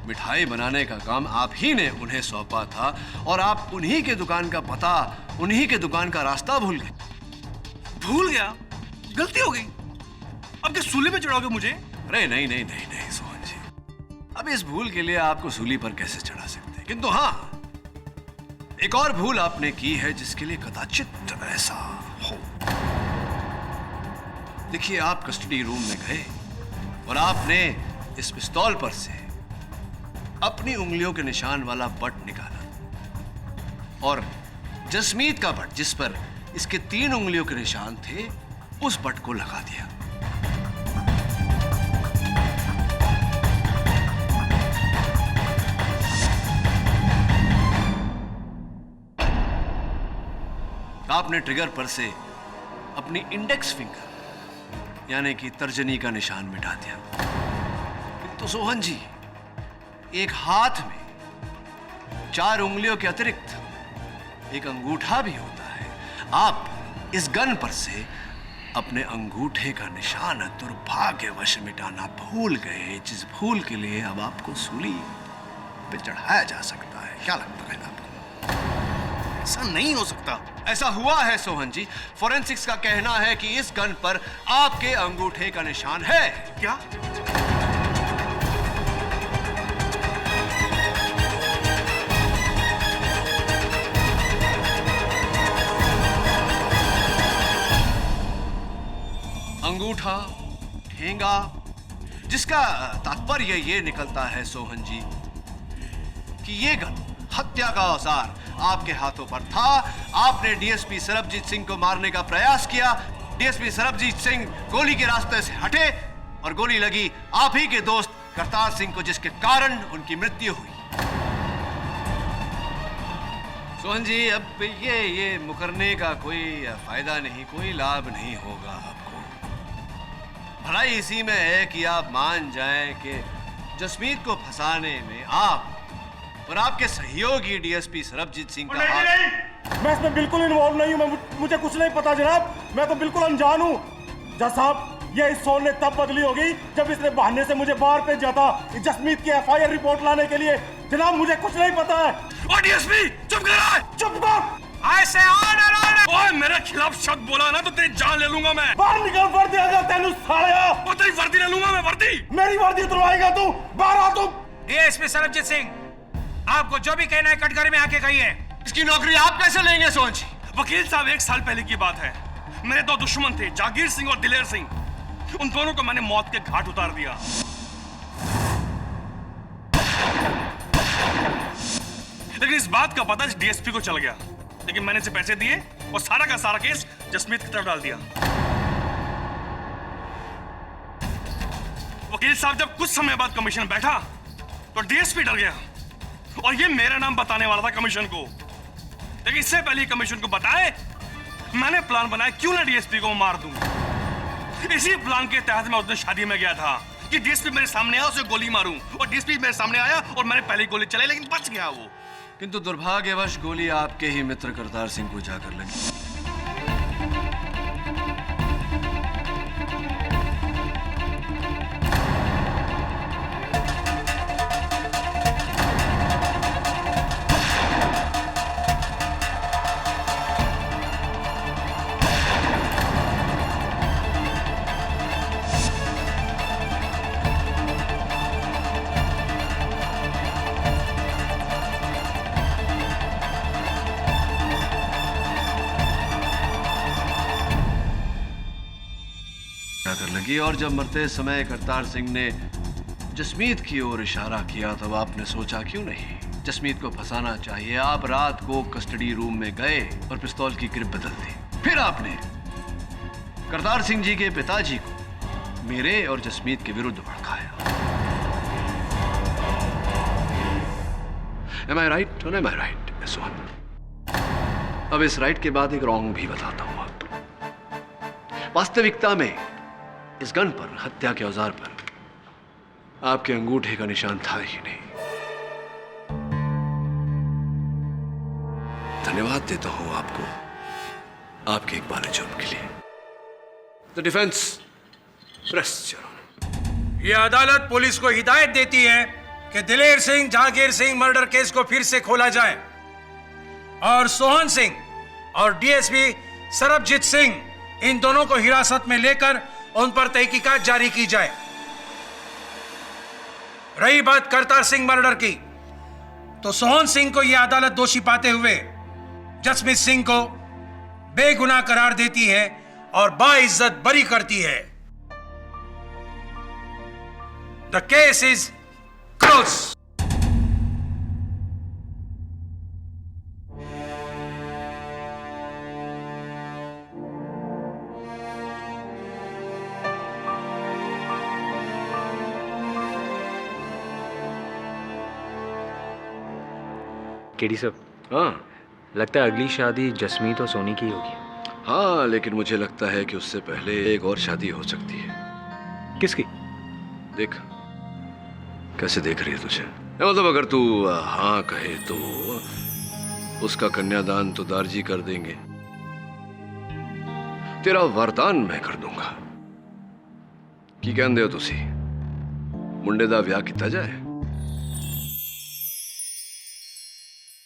मिठाई बनाने का काम आप ही ने उन्हें सौंपा था, और आप उन्हीं के दुकान का पता, उन्हीं के दुकान का रास्ता भूल गए। भूल गया? गलती हो गई, अब क्या सूली पे चढ़ाओगे मुझे? अरे नहीं सोहन जी, अब इस भूल के लिए आपको सूली पर कैसे चढ़ा सकते हैं। किंतु हाँ, एक और भूल आपने की है जिसके लिए कदाचित ऐसा हो। देखिए, आप कस्टडी रूम में गए और आपने इस पिस्तौल पर से अपनी उंगलियों के निशान वाला बट निकाला, और जसमीत का बट, जिस पर इसके 3 उंगलियों के निशान थे, उस बट को लगा दिया। आपने ट्रिगर पर से अपनी इंडेक्स फिंगर यानी कि तर्जनी का निशान मिटा दिया। तो सोहन जी, एक हाथ में 4 उंगलियों के अतिरिक्त एक अंगूठा भी होता है। आप इस गन पर से अपने अंगूठे का निशान दुर्भाग्यवश मिटाना भूल गए, जिस भूल के लिए अब आपको सूली पे चढ़ाया जा सकता है। क्या लगता है आपको? ऐसा नहीं हो सकता। ऐसा हुआ है सोहन जी। फोरेंसिक्स का कहना है कि इस गन पर आपके अंगूठे का निशान है। क्या? अंगूठा, ठेंगा, जिसका तात्पर्य ये निकलता है सोहन जी कि ये गन, हत्या का औजार आपके हाथों पर था। आपने डीएसपी सरबजीत सिंह को मारने का प्रयास किया। डीएसपी सरबजीत सिंह गोली के रास्ते से हटे और गोली लगी आप ही के दोस्त करतार सिंह को, जिसके कारण उनकी मृत्यु हुई। सोहन जी, अब ये मुकरने का कोई फायदा नहीं, कोई लाभ नहीं होगा आपको। भलाई इसी में है कि आप मान जाएं कि जसमीत को फंसाने में आप और आपके सहयोगी डीएसपी सरबजीत सिंह का हाथ। नहीं, मैं इसमें बिल्कुल इन्वॉल्व नहीं हूं। मुझे कुछ नहीं पता जनाब, मैं तो बिल्कुल अनजान हूं। जज साहब, ये इस सोल ने तब बदली होगी जब इसने बहाने से मुझे बाहर भेजा था जसमीत की एफआईआर रिपोर्ट लाने के लिए। जनाब, मुझे कुछ नहीं पता है। ओ डीएसपी, चुप कर! चुप कर! ऐसे ऑर्डर! ओए, मेरे खिलाफ शब्द बोला ना तो तेरी जान ले लूंगा मैं। बाहर निकल, वर्दी अगर तेनू सालिया। ओ तेरी वर्दी ले लूंगा मैं, वर्दी। मेरी वर्दी उतरवाएगा तू? बाहर आ तू। डीएसपी सरबजीत सिंह, आपको जो भी कहना है कटघरे में आके कहिए। इसकी नौकरी आप कैसे लेंगे सोहन जी? वकील साहब, 1 साल पहले की बात है। मेरे 2 दुश्मन थे, जागीर सिंह और दिलेर सिंह। उन दोनों को मैंने मौत के घाट उतार दिया। लेकिन इस बात का पता डीएसपी को चल गया। लेकिन मैंने इसे पैसे दिए और सारा का सारा केस जसमीत की तरफ डाल दिया। वकील साहब, जब कुछ समय बाद कमीशन बैठा तो डीएसपी डर गया और ये मेरा नाम बताने वाला था कमीशन को। लेकिन इससे पहले कमीशन को बताए मैंने प्लान बनाया, क्यों ना डीएसपी को मार दूं। इसी प्लान के तहत मैं उस दिन शादी में गया था कि डीएसपी मेरे सामने आया, उसे गोली मारूं। और डीएसपी मेरे सामने आया और मैंने पहले गोली चलाई, लेकिन बच गया वो। किंतु दुर्भाग्यवश गोली आपके ही मित्र करतार सिंह को जाकर लगी। लगी और जब मरते समय करतार सिंह ने जसमीत की ओर इशारा किया तब आपने सोचा क्यों नहीं, जसमीत को फंसाना चाहिए। आप रात को कस्टडी रूम में गए और पिस्तौल की ग्रिप बदल दी। फिर आपने करतार सिंह जी के पिताजी को मेरे और जसमीत के विरुद्ध भड़काया। Am I right? Am I right? Yes, one. अब इस राइट के बाद एक रॉन्ग भी बताता हूं आपको। वास्तविकता में इस गन पर, हत्या के औजार पर आपके अंगूठे का निशान था ही नहीं। धन्यवाद देता हूं आपको आपके एक बाले जुर्म के लिए। The defence rest your honour. यह अदालत पुलिस को हिदायत देती है कि दिलेर सिंह जहांगीर सिंह मर्डर केस को फिर से खोला जाए और सोहन सिंह और डीएसपी सरबजीत सिंह इन दोनों को हिरासत में लेकर उन पर तहकीकात जारी की जाए। रही बात करतार सिंह मर्डर की, तो सोहन सिंह को यह अदालत दोषी पाते हुए जसमीत सिंह को बेगुनाह करार देती है और बाइज्जत बरी करती है। The case is close. KD साहब, हाँ, लगता है अगली शादी जसमीत और सोनी की होगी। हाँ, लेकिन मुझे लगता है कि उससे पहले एक और शादी हो सकती है। किसकी? देख, कैसे देख रही है तुझे? मतलब अगर तू हाँ कहे तो उसका कन्यादान तो दारजी कर देंगे, तेरा वरदान मैं कर दूंगा। की कहते हो तुसी मुंडे दा ब्याह किया जाए?